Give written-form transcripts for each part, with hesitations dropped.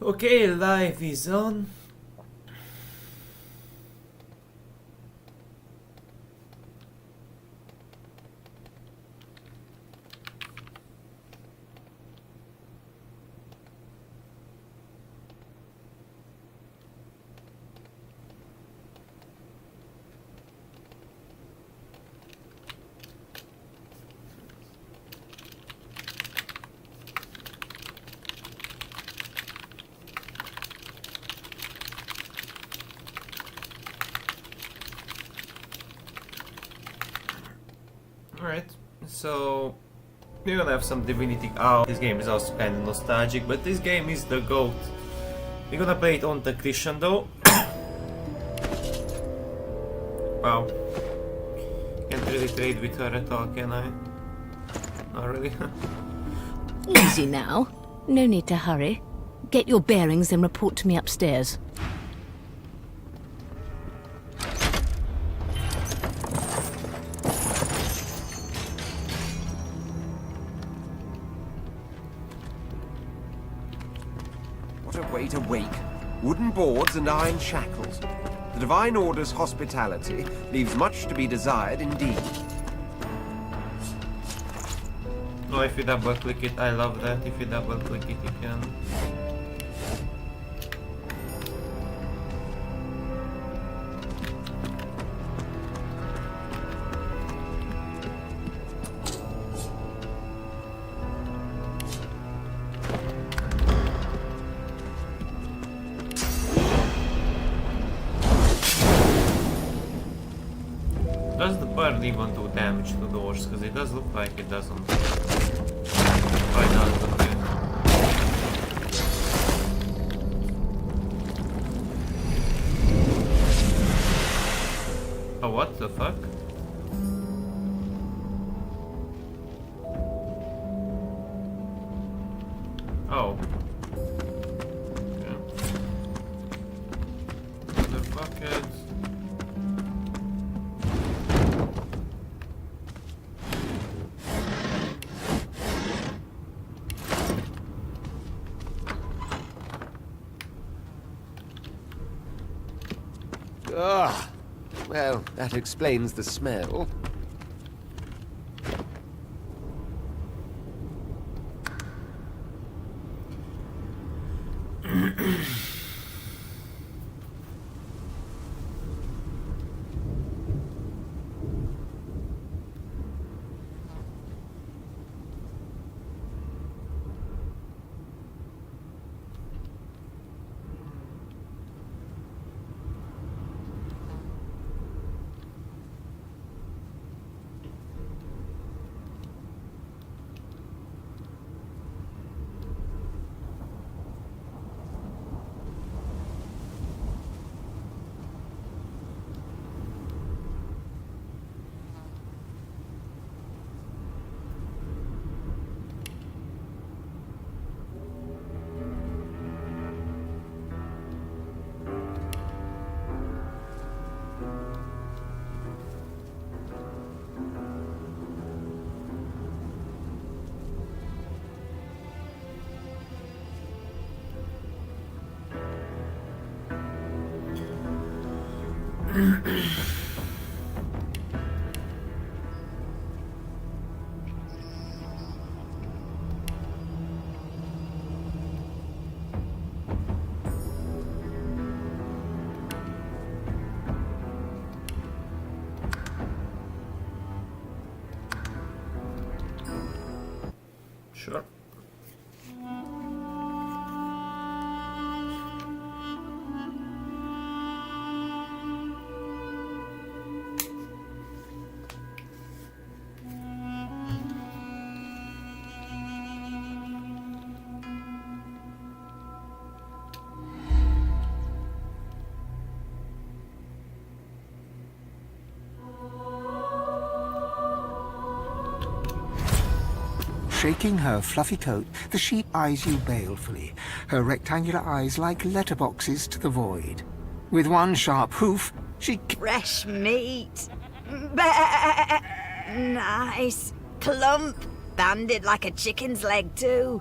Okay, life is on. Alright, so we're gonna have some divinity. Oh, this game is also kind of nostalgic, but this game is the GOAT. We're gonna play it on the crescendo. Wow. Can't really trade with her at all, can I? Not really. Easy now. No need to hurry. Get your bearings and report to me upstairs. What a way to wake. Wooden boards and iron shackles. The Divine Order's hospitality leaves much to be desired indeed. Oh, if you double click it, I love that. If you double click it, you can. Does the bird even do damage to doors? Because it does look like it doesn't. Why not? Okay. Oh, what the fuck? Oh. Okay. The bucket. Ah, well, that explains the smell. Sure. Shaking her fluffy coat, the sheep eyes you balefully, her rectangular eyes like letterboxes to the void. With one sharp hoof, she... Fresh meat. Bah! Nice. Plump. Banded like a chicken's leg, too.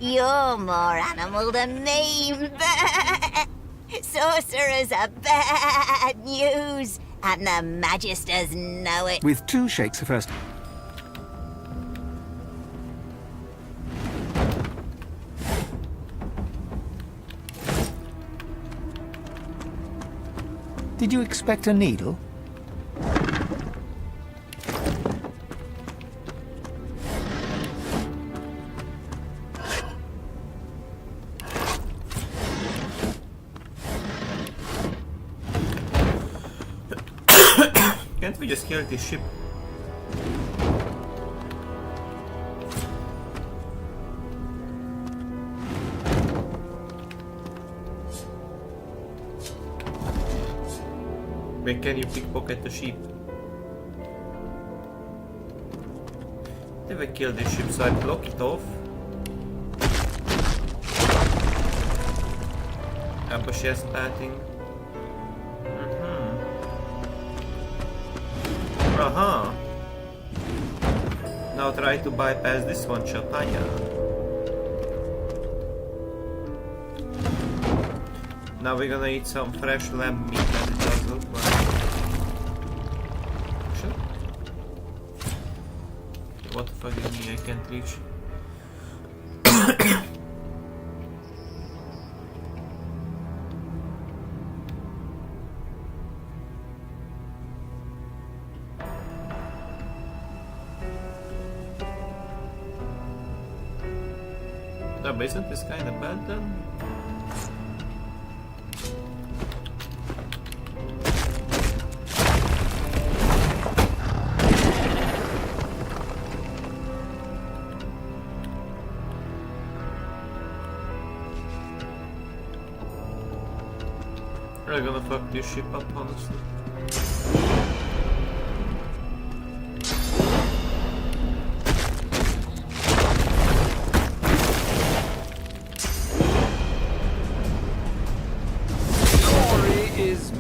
You're more animal than me. Sorcerers are bad news, and the Magisters know it. With 2 shakes of her... Did you expect a needle? Can't we just kill this ship? Wait, can you pickpocket the ship? If I kill this ship, so I block it off. Ambushes batting. Aha! Now try to bypass this one, Chapaya. Now we're gonna eat some fresh lamb meat as it does look like. Sure. What the fuck is me? I can't reach. No, but isn't this kind of bad then? We're gonna fuck this ship up, honestly.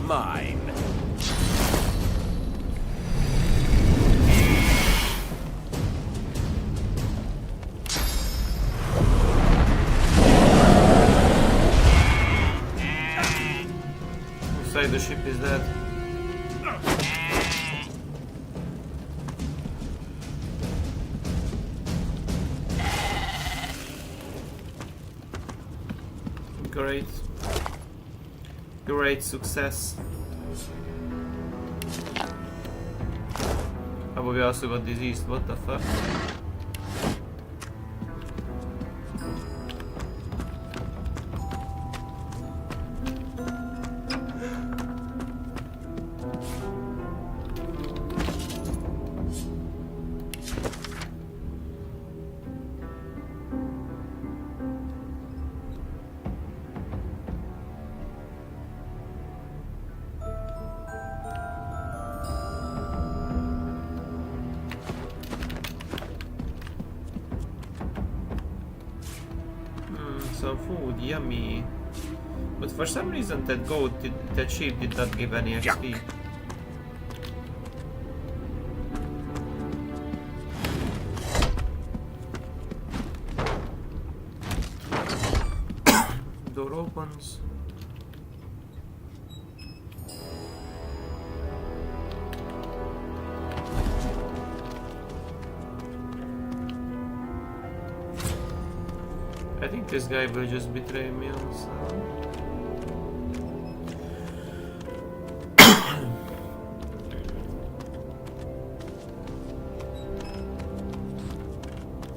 Mine. Looks like the ship is dead. Great. Great success. Oh, but we also got diseased, what the fuck? Some food, yummy. But for some reason that that sheep did not give any XP. Door opens. I think this guy will just betray me also.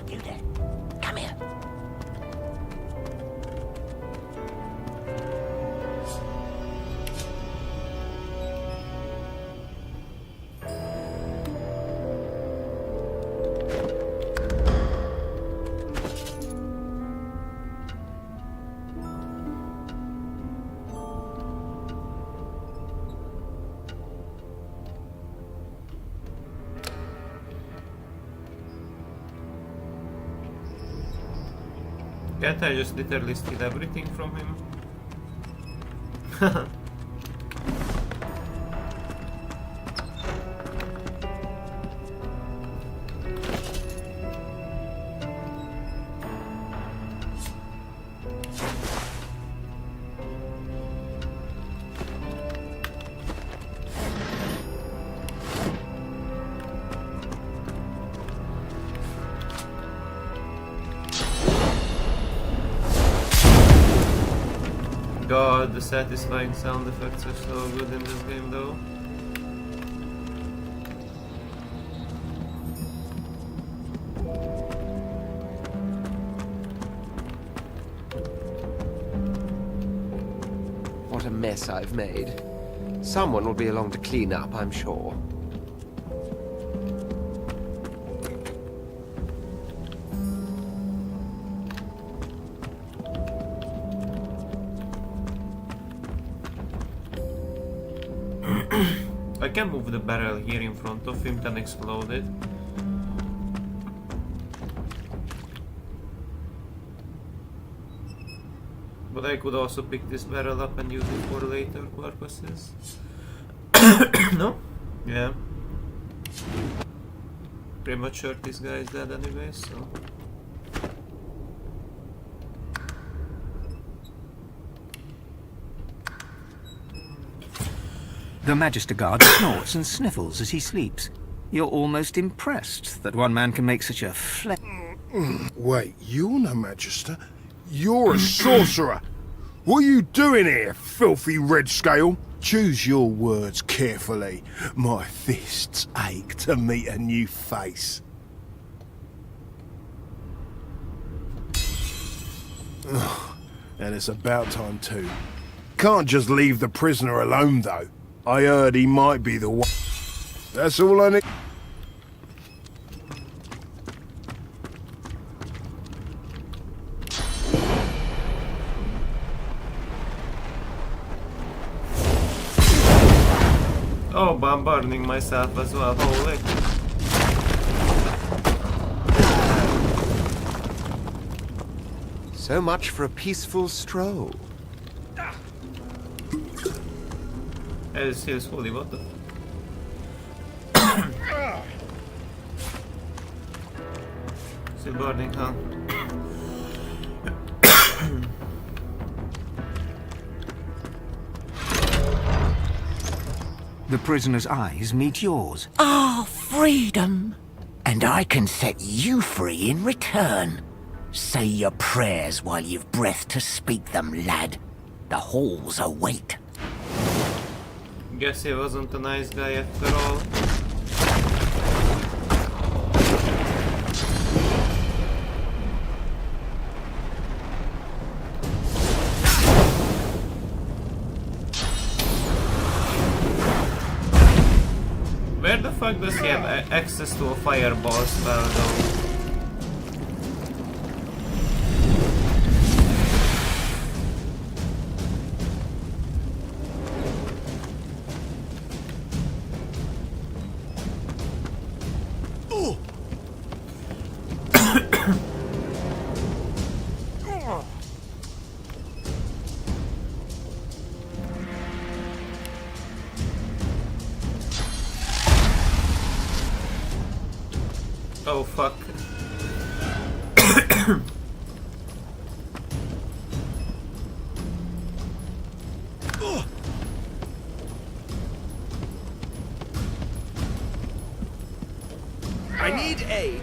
You there? Come here. Can't I just literally steal everything from him? God, the satisfying sound effects are so good in this game though. What a mess I've made. Someone will be along to clean up, I'm sure. I can move the barrel here in front of him, then explode it. But I could also pick this barrel up and use it for later purposes. No? Yeah. Pretty much sure this guy is dead anyway, so... The Magister Guard snorts and sniffles as he sleeps. You're almost impressed that one man can make such a Wait, you're no Magister. You're a sorcerer. What are you doing here, filthy red scale? Choose your words carefully. My fists ache to meet a new face. Ugh, and it's about time too. Can't just leave the prisoner alone though. I heard he might be the one. That's all I need. Oh, but I'm burning myself as well, holy. So much for a peaceful stroll. This is holy, what the... Still burning, huh? The prisoner's eyes meet yours. Ah, freedom! And I can set you free in return. Say your prayers while you've breath to speak them, lad. The halls await. Guess he wasn't a nice guy after all. Where the fuck does he have access to a fireball spell though? Oh fuck. I need aid.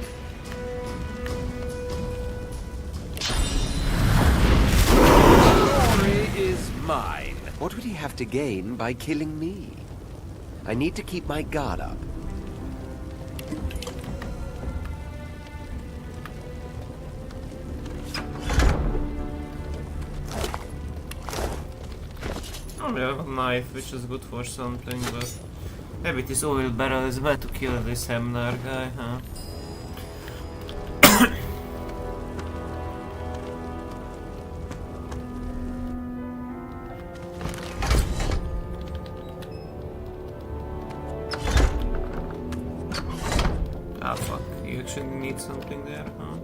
Glory is mine. What would he have to gain by killing me? I need to keep my guard up. Oh, we have a knife, which is good for something, but maybe this oil barrel is better to kill this Hemnar guy, huh? Ah fuck, you actually need something there, huh?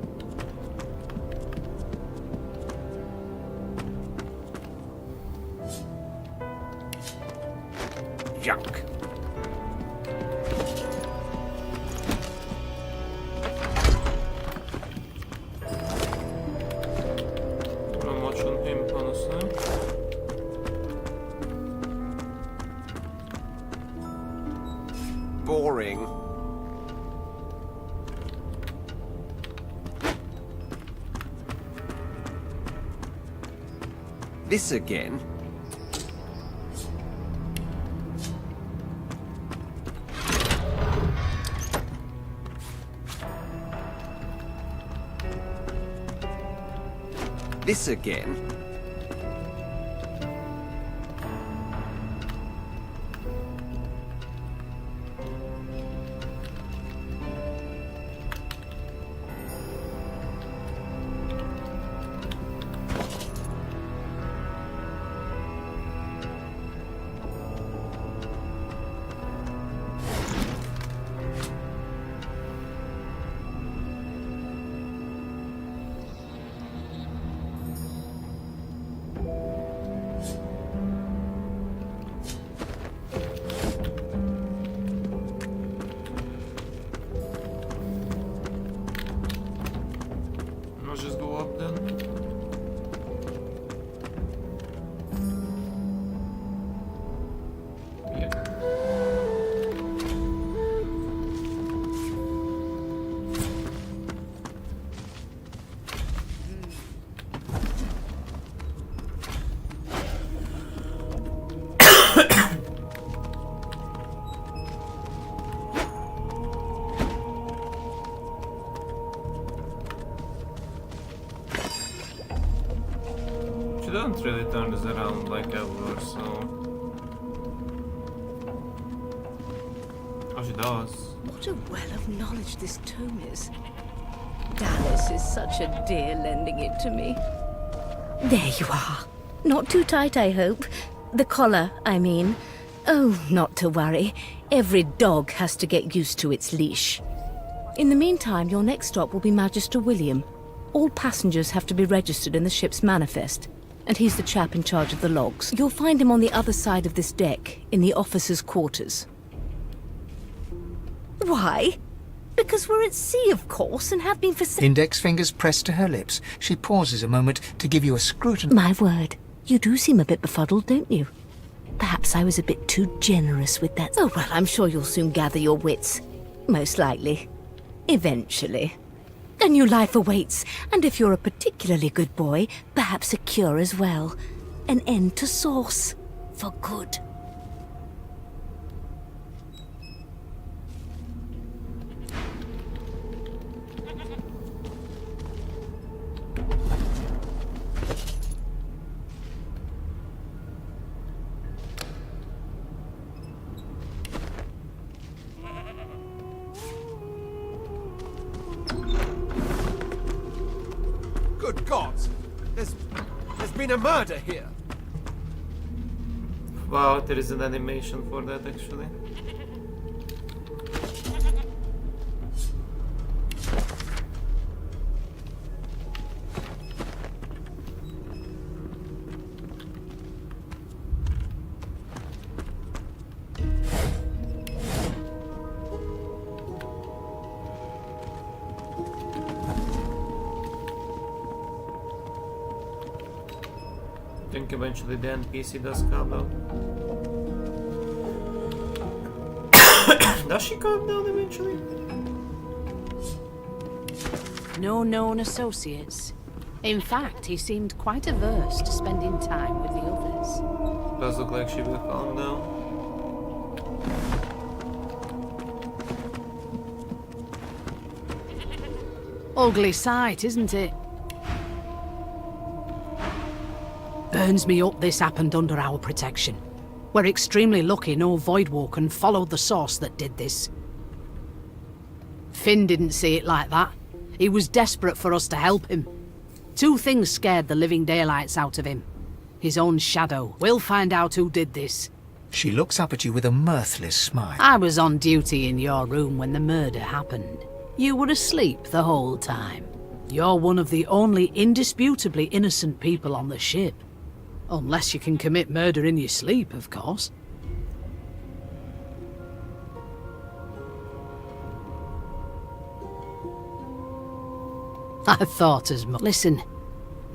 Junk. Not much on him, honestly. Boring. This again? This again? Let's just go up then. She doesn't really turn this around like ever, so... Oh, she does. What a well of knowledge this tome is. Dallas is such a dear lending it to me. There you are. Not too tight, I hope. The collar, I mean. Oh, not to worry. Every dog has to get used to its leash. In the meantime, your next stop will be Magister William. All passengers have to be registered in the ship's manifest, and he's the chap in charge of the logs. You'll find him on the other side of this deck, in the officers' quarters. Why? Because we're at sea, of course, and have been for... Index fingers pressed to her lips. She pauses a moment to give you a scrutin. My word, you do seem a bit befuddled, don't you? Perhaps I was a bit too generous with that. Oh, well, I'm sure you'll soon gather your wits. Most likely. Eventually. A new life awaits, and if you're a particularly good boy, perhaps a cure as well. An end to sauce. For good. Good gods! There's been a murder here! Wow, there is an animation for that actually. I think eventually the NPC does calm down. Does she calm down eventually? No known associates. In fact, he seemed quite averse to spending time with the others. Does look like she will calm down. Ugly sight, isn't it? Burns me up this happened under our protection. We're extremely lucky no Voidwalker followed the source that did this. Finn didn't see it like that. He was desperate for us to help him. Two things scared the living daylights out of him. His own shadow. We'll find out who did this. She looks up at you with a mirthless smile. I was on duty in your room when the murder happened. You were asleep the whole time. You're one of the only indisputably innocent people on the ship. Unless you can commit murder in your sleep, of course. I thought as much. Listen,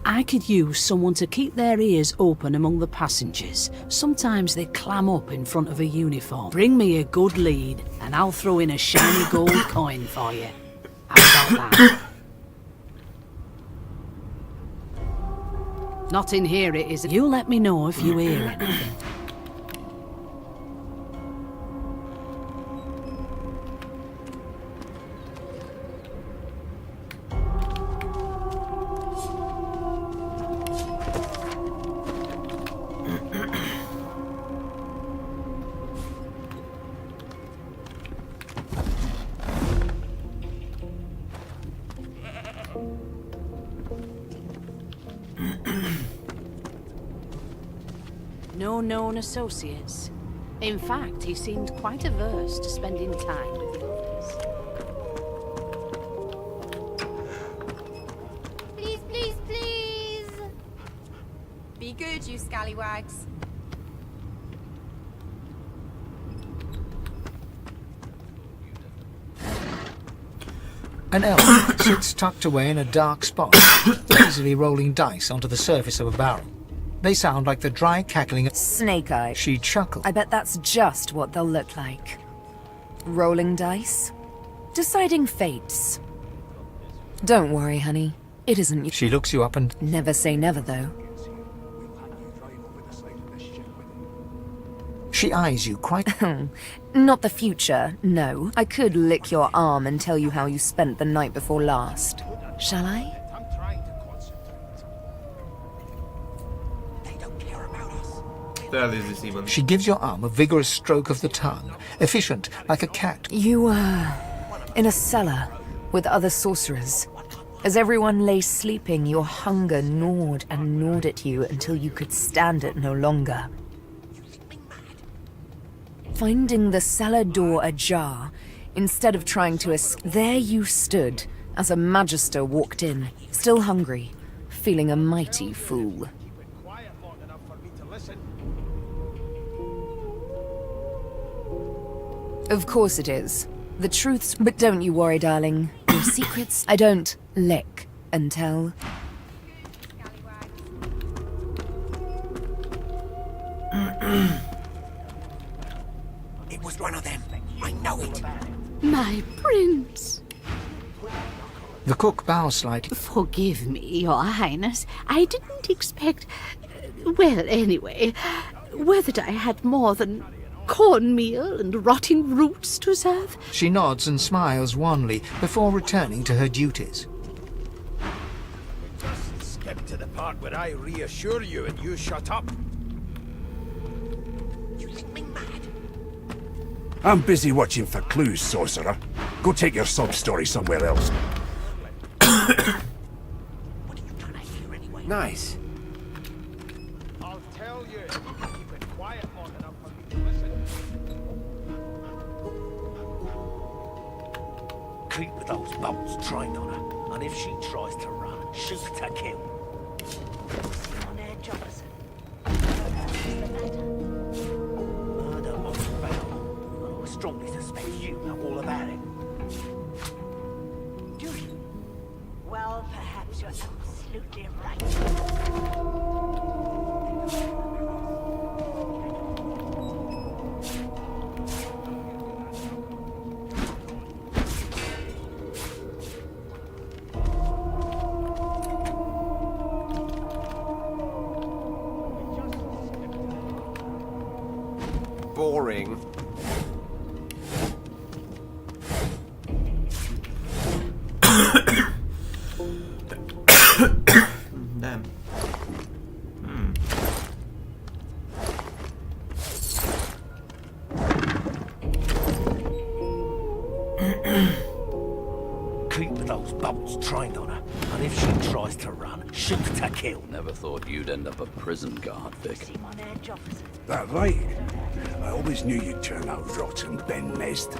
I could use someone to keep their ears open among the passengers. Sometimes they clam up in front of a uniform. Bring me a good lead, and I'll throw in a shiny gold coin for you. How about that? Not in here, it isn't. You let me know if you hear anything. No known associates. In fact, he seemed quite averse to spending time with the others. Please, please, please! Be good, you scallywags. An elf sits tucked away in a dark spot, easily rolling dice onto the surface of a barrel. They sound like the dry cackling of... Snake Eye. She chuckles. I bet that's just what they'll look like. Rolling dice. Deciding fates. Don't worry, honey. It isn't you. She looks you up and... Never say never, though. She eyes you quite... Not the future, no. I could lick your arm and tell you how you spent the night before last. Shall I? That is this even. She gives your arm a vigorous stroke of the tongue, efficient, like a cat. You were in a cellar with other sorcerers. As everyone lay sleeping, your hunger gnawed and gnawed at you until you could stand it no longer. Finding the cellar door ajar, instead of trying to escape, there you stood as a magister walked in, still hungry, feeling a mighty fool. Of course it is. The truth's... But don't you worry, darling. Your secrets, I don't lick and tell. It was one of them. I know it. My prince. The cook bows slightly. Forgive me, your highness. I didn't expect... Well, anyway, whether I had more than cornmeal and rotting roots to serve. She nods and smiles wanly before returning to her duties. Skip to the part where I reassure you and you shut up. You think me mad? I'm busy watching for clues, sorcerer. Go take your sob story somewhere else. What are you trying to hear anyway? Nice. I'll tell you if you can keep it quiet long enough for me to listen. Keep those bolts trained on her, and if she tries to run, shoot to kill. On edge, officer. Murder most available, and I strongly suspect you know all about it. Do you? Well, perhaps you're absolutely right. Boring. Damn. Keep those bolts trained on her, and if she tries to run, shoot to kill. Never thought you'd end up a prison guard, Vic. Seem on edge, officer. That right? I always knew you'd turn out rotten, Ben Mezd.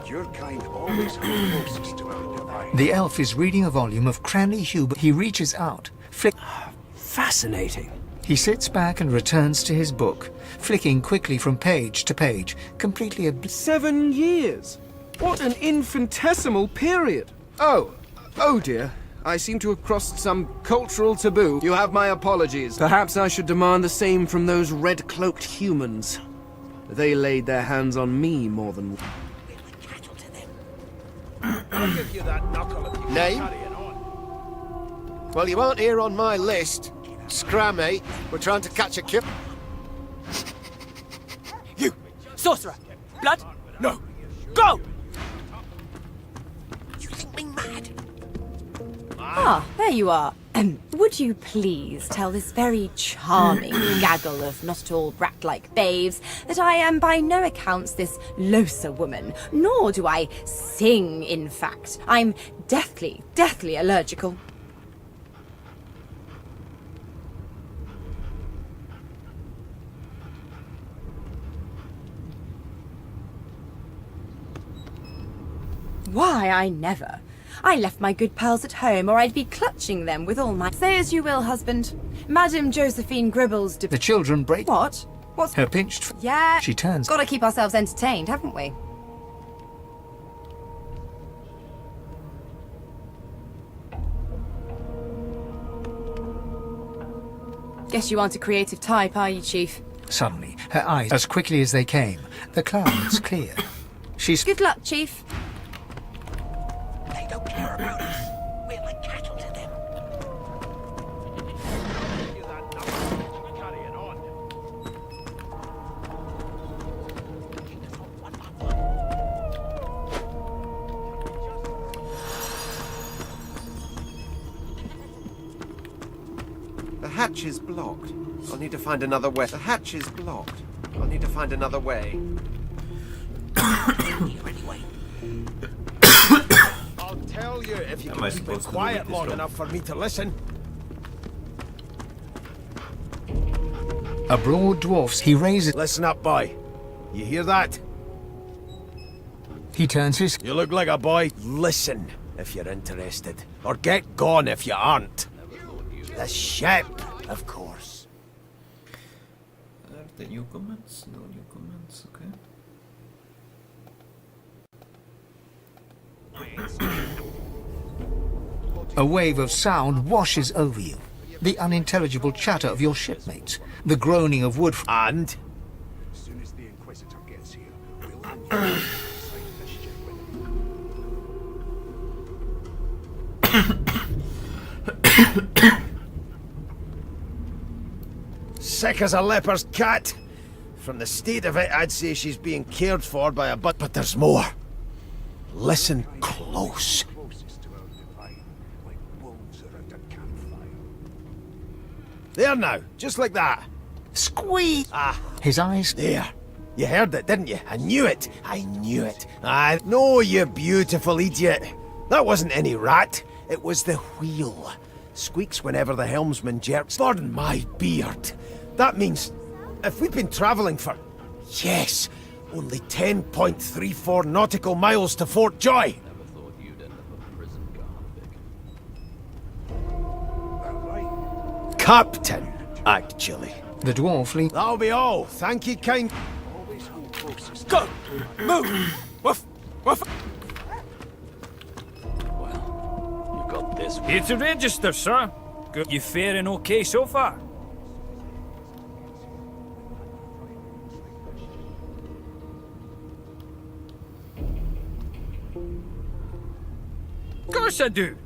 Your kind always come closest to our divine. The elf is reading a volume of Cranley Hubert. He reaches out, Fascinating. He sits back and returns to his book, flicking quickly from page to page, completely 7 years. What an infinitesimal period. Oh dear. I seem to have crossed some cultural taboo. You have my apologies. Perhaps I should demand the same from those red-cloaked humans. They laid their hands on me more than... I'll give you that knuckle if you Name? carry it on. Well, you aren't here on my list. Scram, mate. We're trying to catch a kip. You! Sorcerer! Blood? No! Go! You think me mad? Ah, there you are. Would you please tell this very charming gaggle of not-at-all brat-like babes that I am by no accounts this Losa woman, nor do I sing, in fact. I'm deathly, deathly allergical. Why, I never. I left my good pals at home, or I'd be clutching them with all my... Say as you will, husband. Madame Josephine Gribble's... The children break... What? What's... Her pinched... Yeah. She turns... Gotta keep ourselves entertained, haven't we? Guess you aren't a creative type, are you, Chief? Suddenly, her eyes, as quickly as they came, the clouds clear. She's... Good luck, Chief. They don't care about us. We're like cattle to them. The hatch is blocked. I'll need to find another way. The hatch is blocked. I'll need to find another way. I'll tell you if you can keep it quiet long enough for me to listen. A broad dwarf. He raises... Listen up, boy. You hear that? He turns his... You look like a boy. Listen if you're interested. Or get gone if you aren't. The ship, of course. Are there new comments? No new comments, okay. A wave of sound washes over you. The unintelligible chatter of your shipmates. The groaning of wood... And? As soon as the Inquisitor gets here, we'll... Sick as a leper's cat. From the state of it, I'd say she's being cared for by a but there's more. Listen close. There now, just like that. Squeeze! Ah. His eyes... There. You heard it, didn't you? I knew it. I knew it. I know, you beautiful idiot. That wasn't any rat. It was the wheel. Squeaks whenever the helmsman jerks. Pardon my beard. That means if we've been travelling for, yes, only 10.34 nautical miles to Fort Joy. Never thought you'd end up a prison guard, Vic. Captain, actually. The dwarf leads... That'll be all. Thank you, kind... Go! Move! Woof! Woof! Well, you got this one. Here to register, sir. Good. You faring okay so far? Of course I do.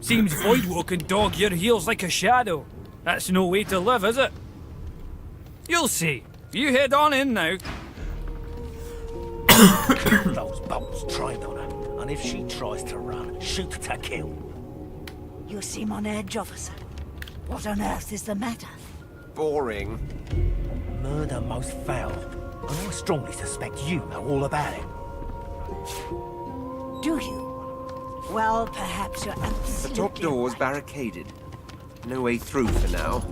Seems Voidwalk can dog your heels like a shadow. That's no way to live, is it? You'll see. You head on in now. Those bolts trained on her, and if she tries to run, shoot to kill. You seem on edge, officer. What on earth is the matter? Boring. Murder most foul, and I strongly suspect you know all about it. Do you? Well, perhaps you're The absolutely... top door's barricaded. No way through for now.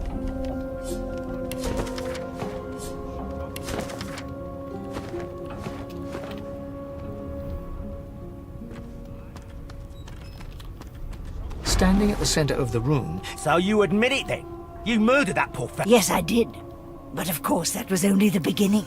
Standing at the center of the room... So you admit it then? You murdered that poor fellow? Yes, I did. But of course, that was only the beginning.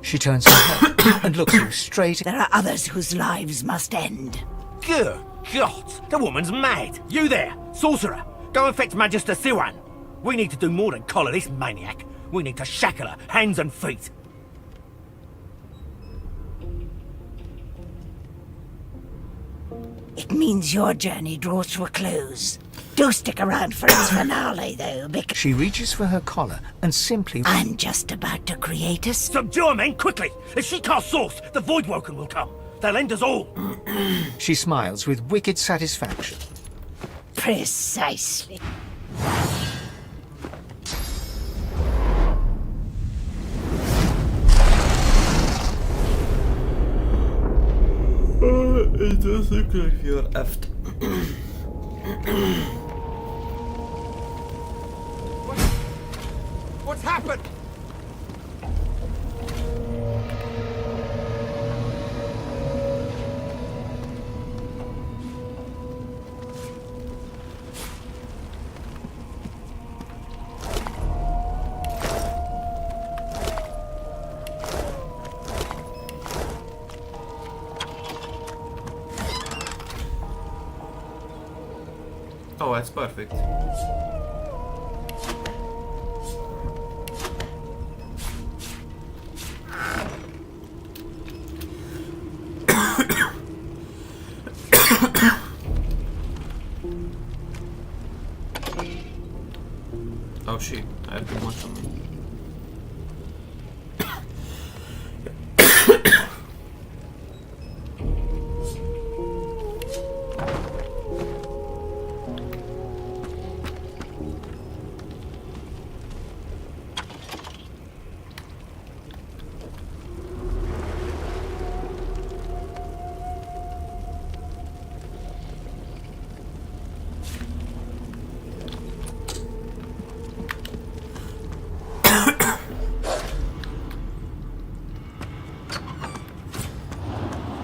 She turns her head and looks you straight... There are others whose lives must end. Good God! The woman's mad! You there, sorcerer! Go and fetch Magister Siwan! We need to do more than collar this maniac. We need to shackle her, hands and feet. It means your journey draws to a close. Do stick around for its finale, though, because She reaches for her collar and simply... I'm just about to create a... Subdue her, men, quickly! If she casts source, the Voidwoken will come. They'll end us all. She smiles with wicked satisfaction. Precisely. It does look like you're effed. What's happened? Oh, that's perfect. Oh shit, I have too much on me.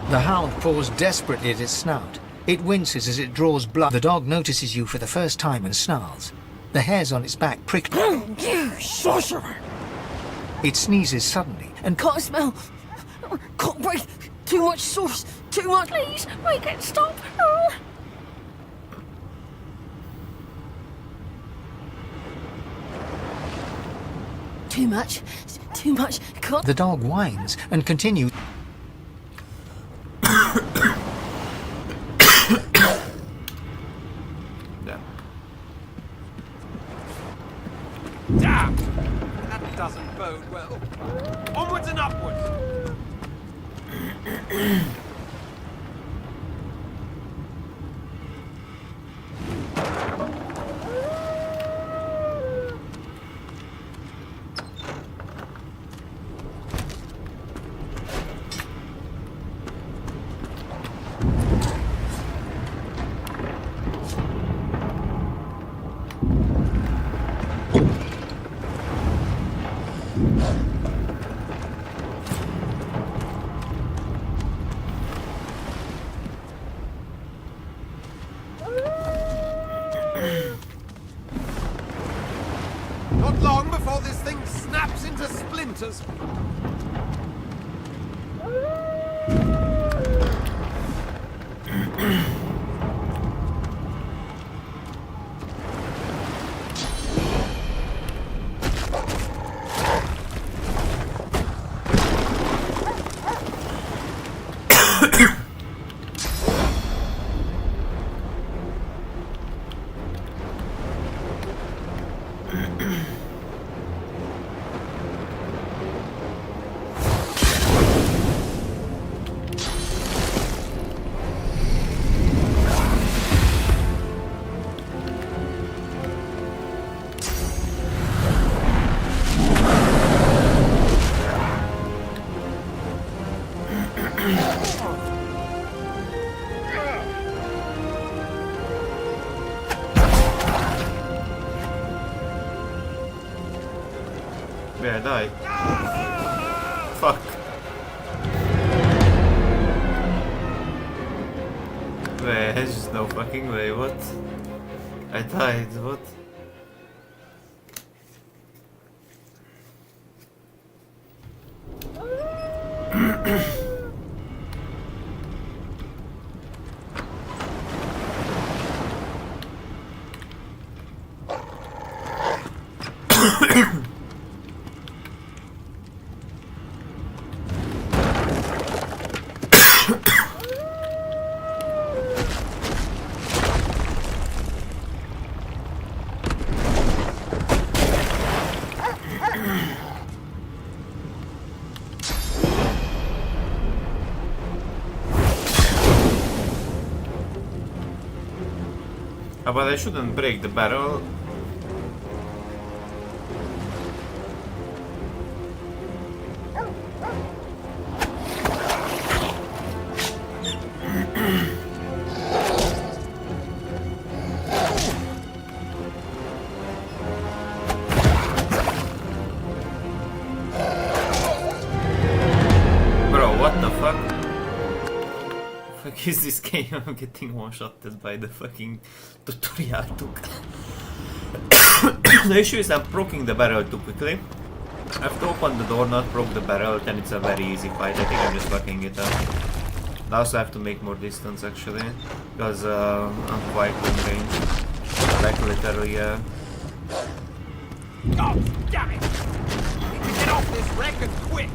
The hound paws desperately at its snout. It winces as it draws blood. The dog notices you for the first time and snarls. The hairs on its back prick. You sorcerer! It sneezes suddenly and... Can't smell. Can't breathe. Too much sauce. Too much. Please, make it stop. Oh. Too much. Too much. Can't. The dog whines and continues. Damn! That doesn't bode well. Onwards and upwards! Not long before this thing snaps into splinters. Yeah, die. Fuck. Wait, there's just no fucking way, what? I died, what? but I shouldn't break the barrel. Is this game? I'm getting one-shotted by the fucking tutorial took. The issue is I'm proking the barrel too quickly. I have to open the door, not proke the barrel, then it's a very easy fight. I think I'm just fucking it up. I also have to make more distance actually, because I'm quite in range. Like literally, God damn it! Need to get off this wreck and quick!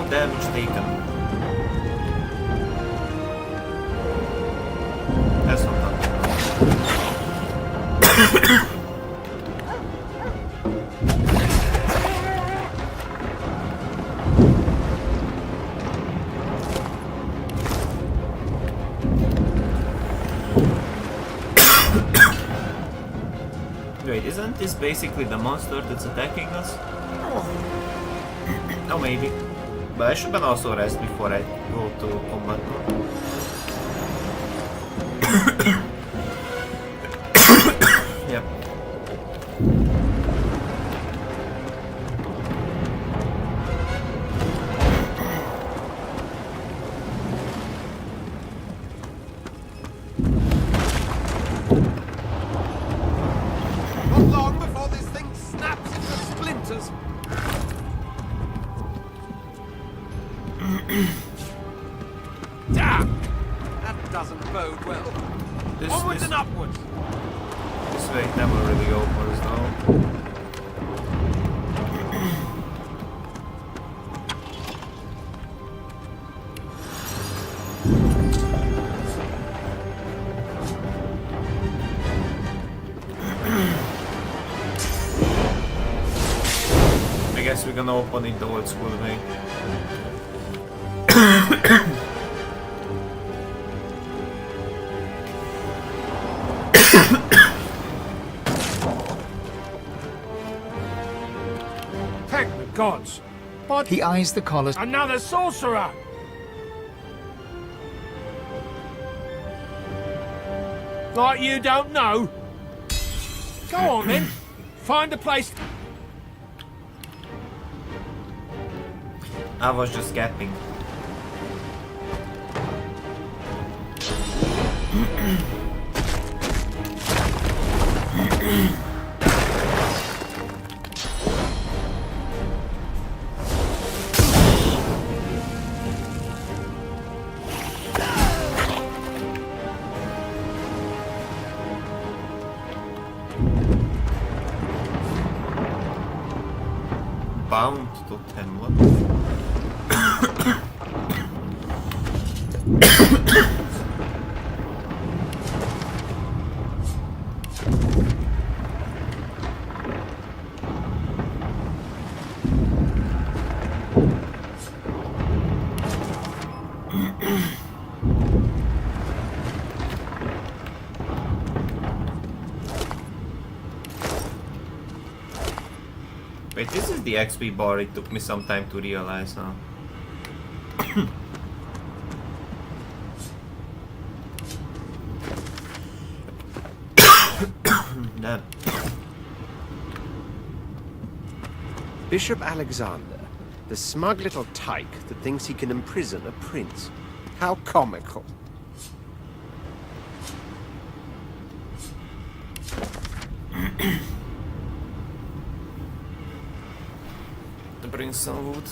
Damage taken. That's not that. Wait, isn't this basically the monster that's attacking us? Oh, maybe. But I should also rest before I go to combat mode. Yep. Not long before this thing snaps into splinters. Damn! That doesn't bode well. Onwards and upwards! This way never really opens though. I guess we're gonna open it the old school way. Thank the gods. But He eyes the collar. another sorcerer! Like you don't know? Go on then. Find a place. I was just gapping. Bound to 10 what? Wait, this is the XP bar, it took me some time to realize now. Damn. Bishop Alexander, the smug little tyke that thinks he can imprison a prince. How comical. to bring some wood.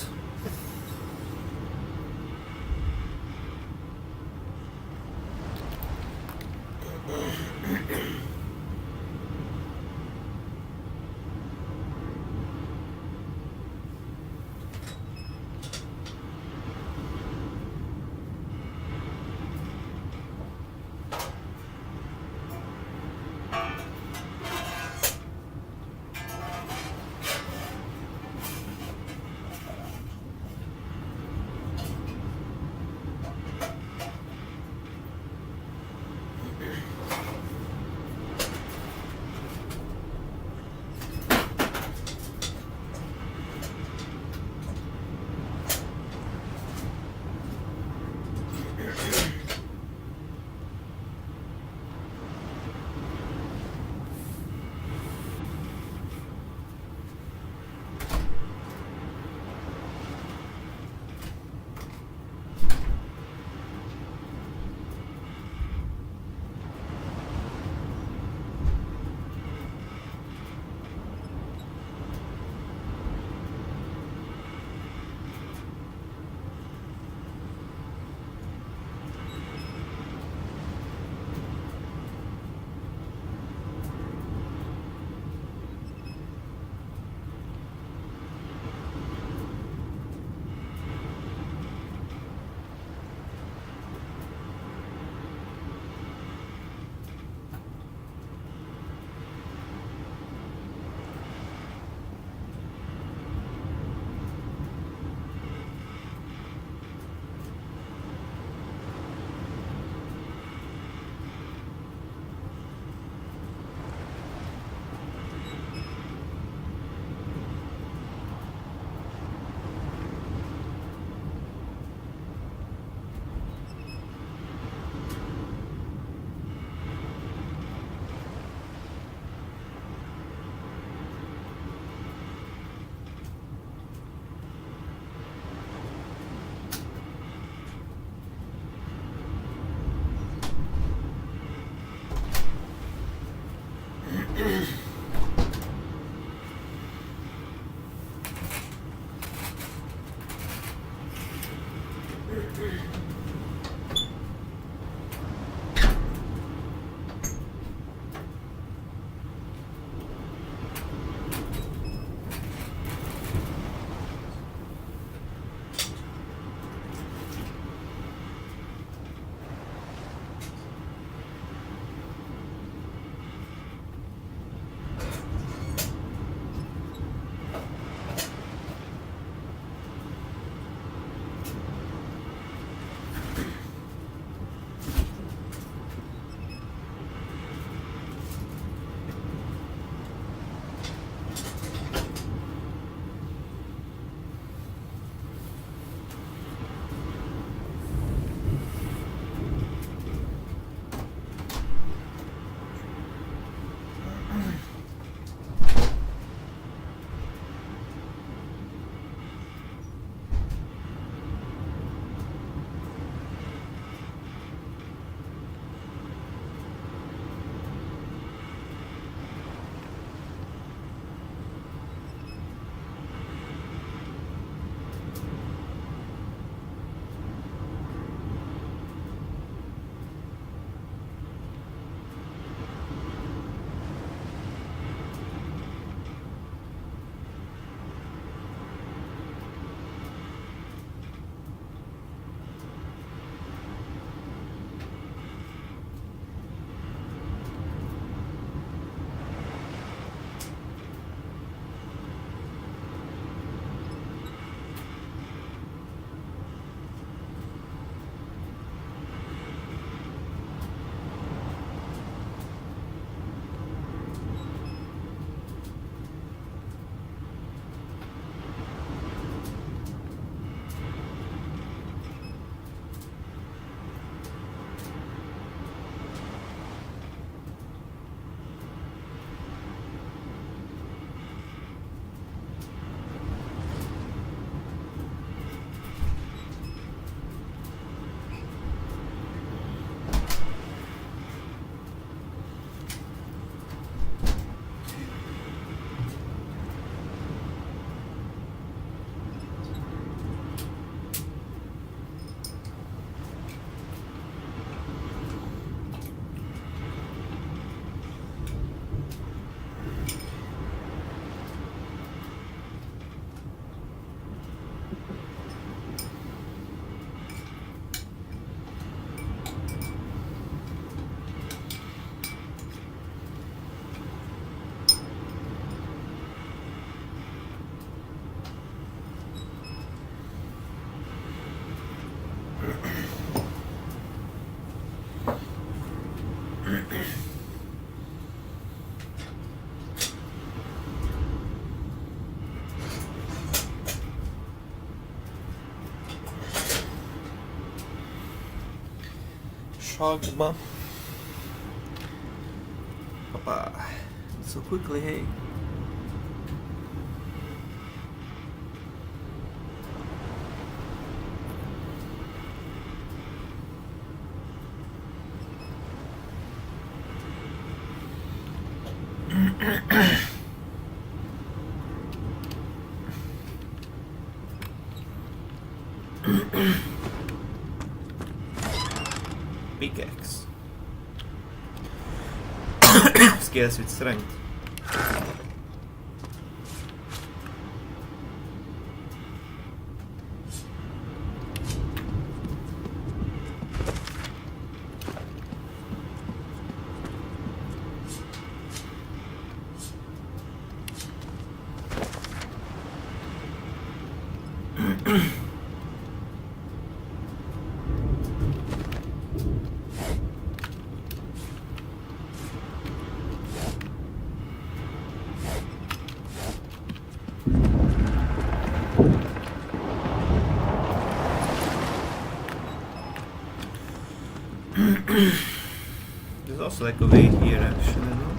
sakba. Hoppá. So quickly, hey. Pickaxe. Scales with strength. There's also like a way here actually, no?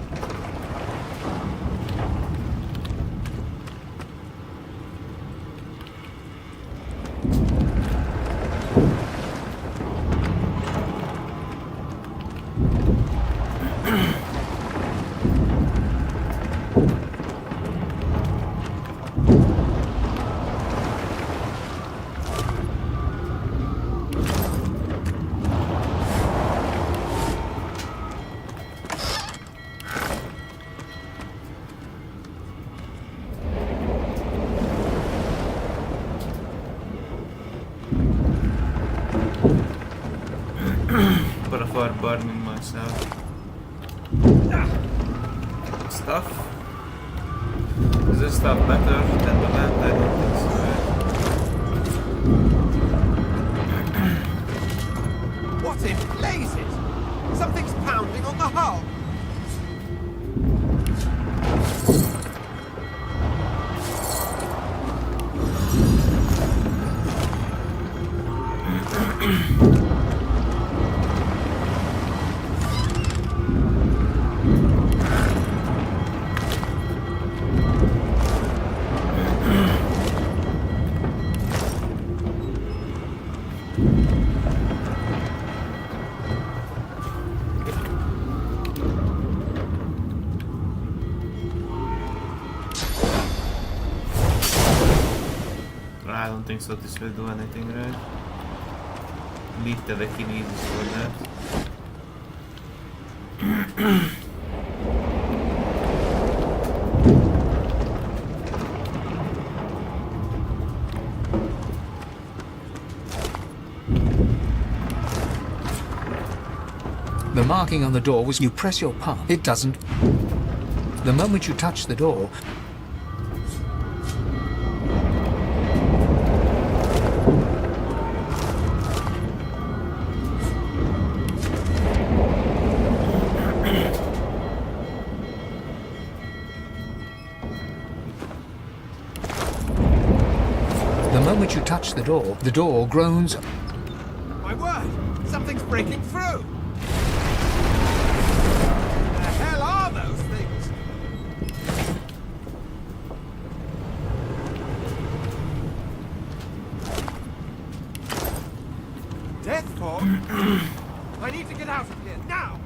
But if I'm burning myself. Stuff? Is this stuff better than the land? I don't think so. What in blazes? Something's pounding on the hull. I don't think so this will do anything, right? Need the Veki needs for that. The marking on the door was you press your palm. It doesn't. The moment you touch the door, the door groans. My word! Something's breaking through! The hell are those things? Death fog? I need to get out of here now!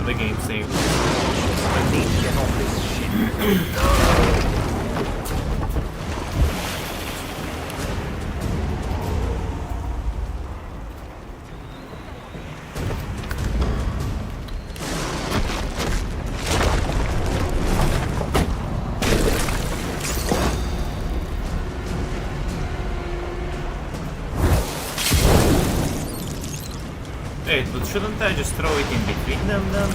The game saved. I need to get off this shit. Wait, but shouldn't I just throw it in between them then?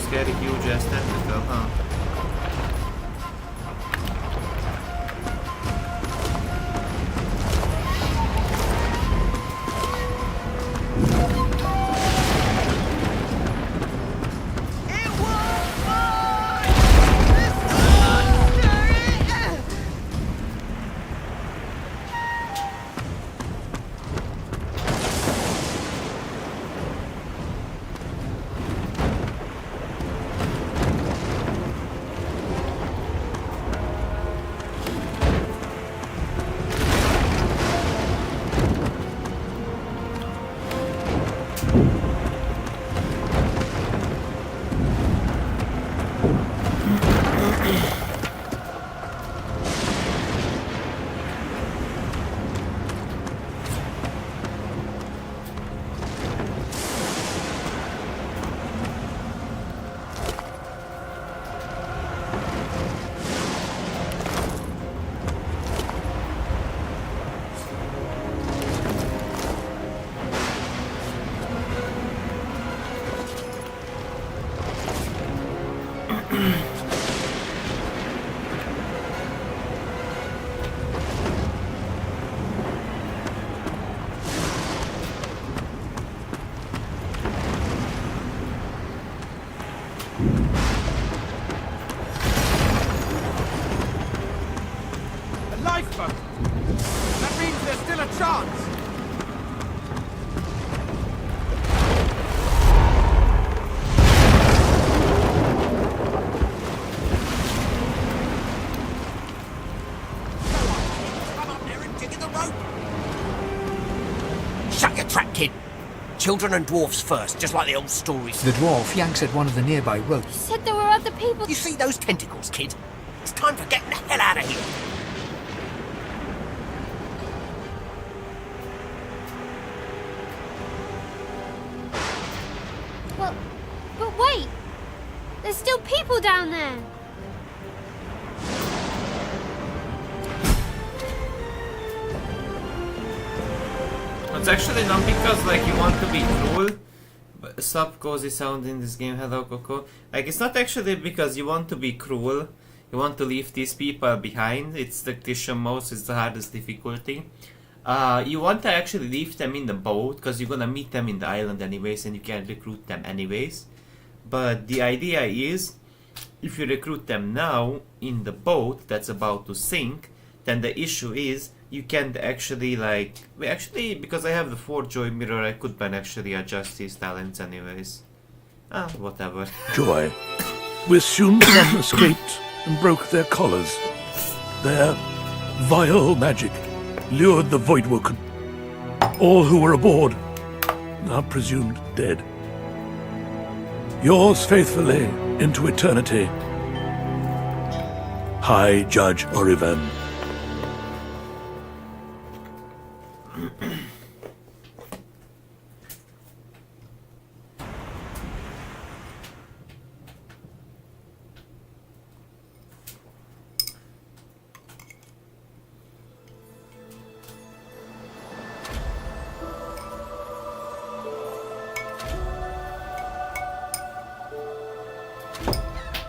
Scary huge ass tentacle, huh? Shut your trap, kid. Children and dwarfs first, just like the old stories. The dwarf yanks at one of the nearby ropes. Said there were other people. You see those tentacles, kid? It's time for getting the hell out of here. But wait! There's still people down there! It's actually not because like you want to be cruel. But stop cozy sound in this game, hello Coco. Like it's not actually because you want to be cruel. You want to leave these people behind. It's tactician mode, it's the hardest difficulty. You want to actually leave them in the boat because you're gonna meet them in the island anyways and you can recruit them anyways. But the idea is, if you recruit them now in the boat that's about to sink, then the issue is you can't actually like... because I have the 4 Joy mirror, I could then actually adjust his talents anyways. Ah, whatever. Joy. We assume some escaped and broke their collars. Their vile magic lured the Voidwoken. All who were aboard are presumed dead. Yours faithfully into eternity, High Judge Oriven.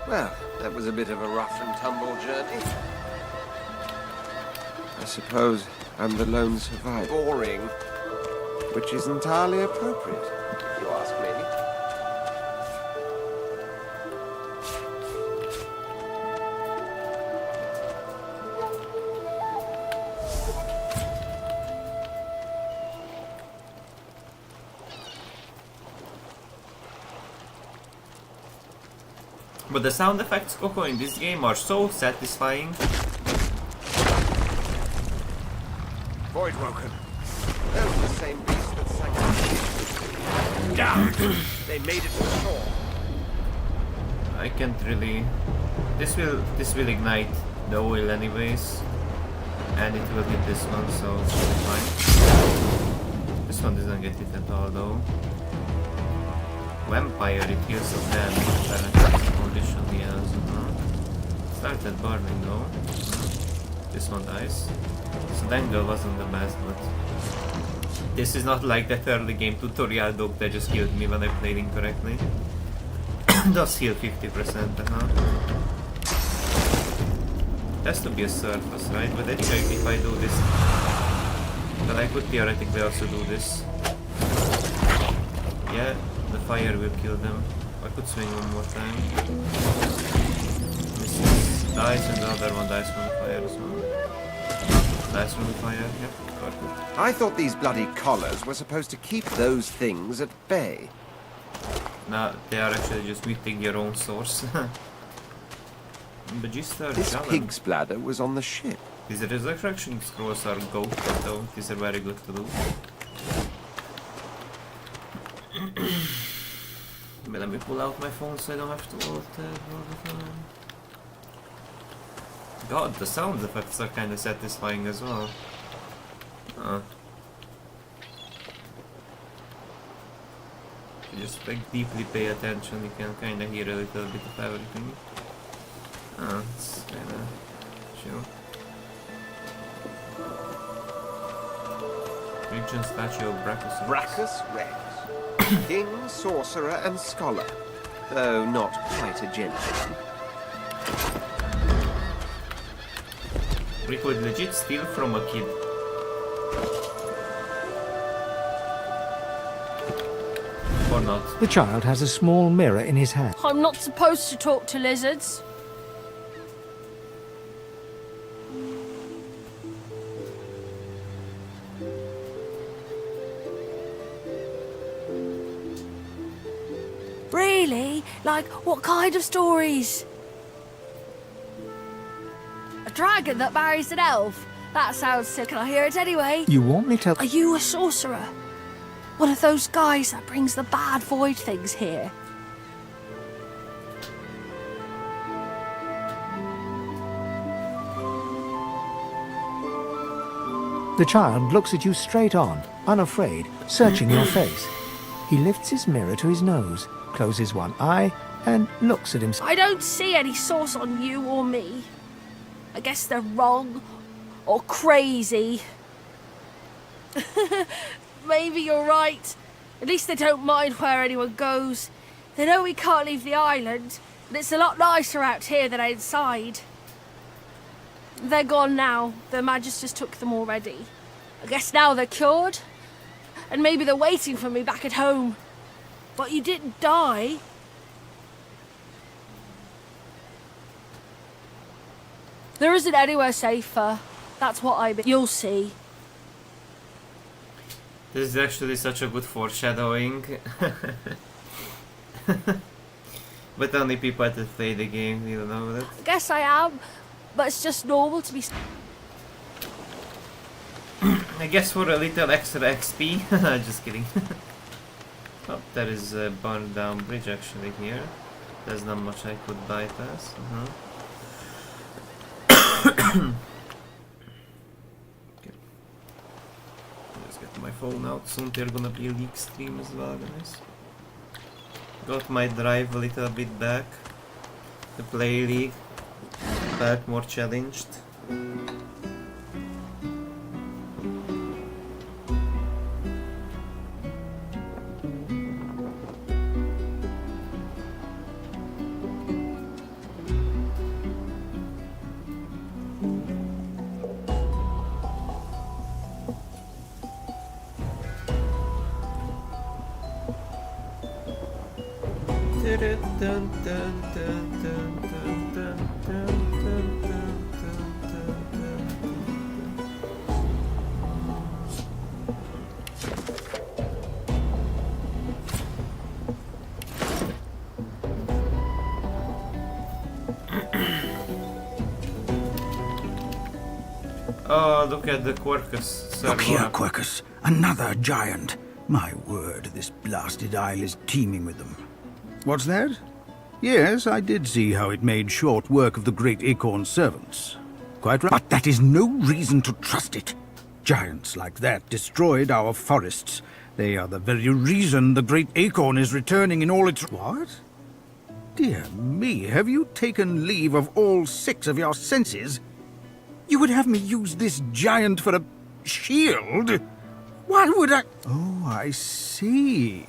Well, that was a bit of a rough and tumble journey. I suppose I'm the lone survivor. Boring. Which is entirely appropriate, if you ask me. But the sound effects, Coco, in this game are so satisfying. Voidwoken. Those are the same beasts that sank. Down! They made it to shore. I can't really... This will ignite the oil anyways. And it will hit this one, so it's fine. This one doesn't get hit at all though. Vampire, it heals of damage, apparently. Condition he has, Started burning though. This one dies. So Dangle wasn't the best, but this is not like that early game tutorial dog that just killed me when I played incorrectly. Does heal 50%, Has to be a surface, right? But I think if I do this, then I could theoretically also do this. Yeah, the fire will kill them. I could swing one more time. This dies and the other one dies from the fire as well. Dies from the fire, yep, perfect. I thought these bloody collars were supposed to keep those things at bay. No, they are actually just muting your own source. Register This challenge. pig's bladder was on the ship. These resurrection scrolls are gold, though. These are very good to do. But let me pull out my phone so I don't have to alt tab all the time. God, the sound effects are kinda satisfying as well. If you just like deeply pay attention, you can kinda hear a little bit of everything. It's kinda chill. Ancient statue of Brachus. Brachus Rex. King, sorcerer, and scholar. Though not quite a gentleman. We could legit steal from a kid. Or not. The child has a small mirror in his hand. I'm not supposed to talk to lizards. Really? Like, what kind of stories? A dragon that marries an elf? That sounds sick. Can I hear it anyway? You want me to... Are you a sorcerer? One of those guys that brings the bad void things here? The child looks at you straight on, unafraid, searching your face. He lifts his mirror to his nose, closes one eye, and looks at himself. I don't see any source on you or me. I guess they're wrong or crazy. Maybe you're right. At least they don't mind where anyone goes. They know we can't leave the island, and it's a lot nicer out here than outside. They're gone now. The Magisters took them already. I guess now they're cured, and maybe they're waiting for me back at home. But you didn't die. There isn't anywhere safer. That's what I mean. You'll see. This is actually such a good foreshadowing. But only people that play the game, you don't know that. I guess I am, but it's just normal to be... I guess for a little extra XP. Just kidding. Oh, there is a burned down bridge actually here. There's not much I could bypass. Okay. Let's get my phone out. Soon there's gonna be a leak stream as well, guys. Got my drive a little bit back. The play League. Back more challenged. Oh, look at the Quercus. Look here, Quercus. Another giant. My word, this blasted isle is teeming with them. What's that? Yes, I did see how it made short work of the great acorn's servants. Quite right. But that is no reason to trust it. Giants like that destroyed our forests. They are the very reason the great acorn is returning in all its... What? Dear me, have you taken leave of all 6 of your senses? You would have me use this giant for a shield? Why would I... Oh, I see.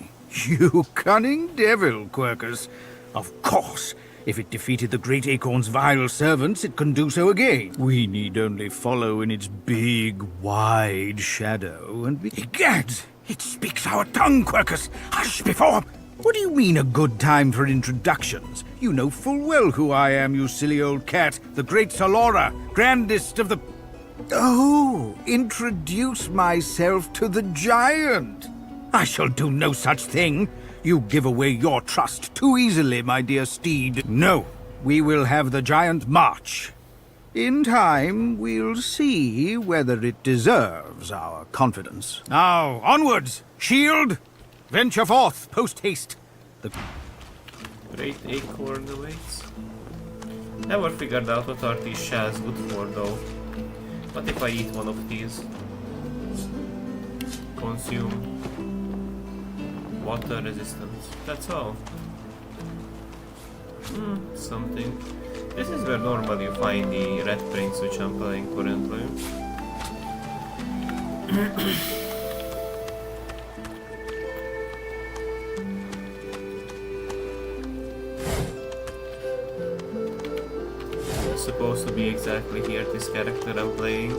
You cunning devil, Quercus. Of course, if it defeated the Great Acorn's vile servants, it can do so again. We need only follow in its big, wide shadow and be... Egad! It speaks our tongue, Quercus! Hush before... What do you mean a good time for introductions? You know full well who I am, you silly old cat. The great Solora, grandest of the... Oh, introduce myself to the giant. I shall do no such thing. You give away your trust too easily, my dear steed. No, we will have the giant march. In time, we'll see whether it deserves our confidence. Now, onwards! Shield! Venture forth, post-haste. The Great acorn awaits. Never figured out what are these shells good for though. What if I eat one of these? Consume water resistance. That's all. Something. This is where normally you find the red prints which I'm playing currently. Supposed to be exactly here this character I'm playing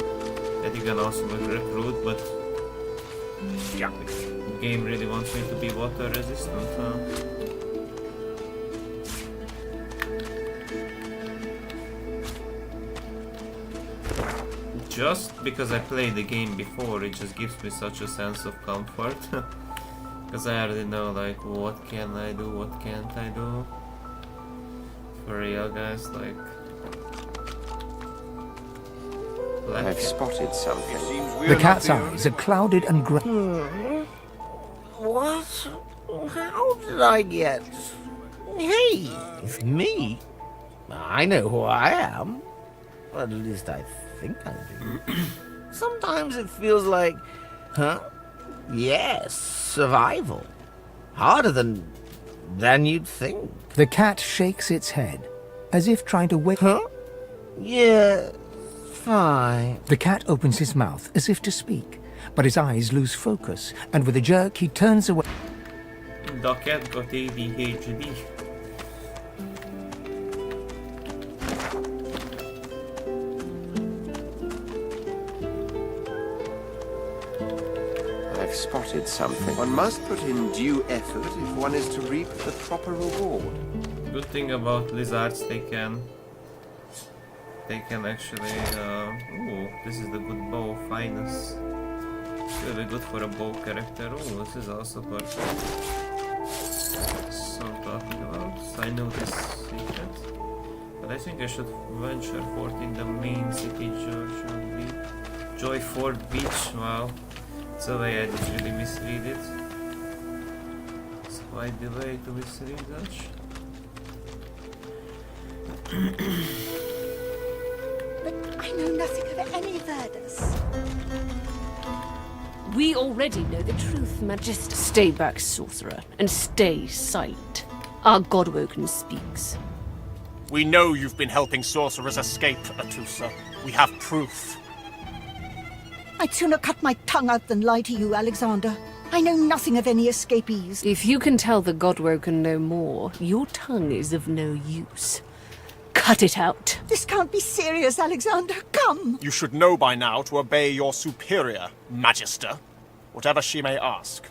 that you can also recruit, but yeah, the game really wants me to be water resistant, huh? Just because I played the game before, it just gives me such a sense of comfort. Because I already know, like, what can I do, what can't I do. For real, guys, like... I've spotted something. The cat's eyes are clouded and grey. What? How did I get... Hey, it's me. I know who I am. At least I think I do. Sometimes it feels like... Huh? Yes, survival. Harder than you'd think. The cat shakes its head, as if trying to wake... Huh? Yeah, fine. The cat opens his mouth as if to speak, but his eyes lose focus, and with a jerk he turns away. The cat got ADHD. I've spotted something. One must put in due effort if one is to reap the proper reward. Good thing about lizards, they can actually, ooh, this is the good bow, finest. Really good for a bow character. Oh, this is also perfect. So I'm talking about. So I know this secret. But I think I should venture forth in the main city, Joyford Beach. Wow. It's a way I did really misread it. It's quite the way to misread that. But I know nothing of any Verdus. We already know the truth, Magister. Stay back, sorcerer, and stay silent. Our Godwoken speaks. We know you've been helping sorcerers escape, Atusa. We have proof. I'd sooner cut my tongue out than lie to you, Alexander. I know nothing of any escapees. If you can tell the Godwoken no more, your tongue is of no use. Cut it out. This can't be serious, Alexander. Come! You should know by now to obey your superior, Magister, whatever she may ask.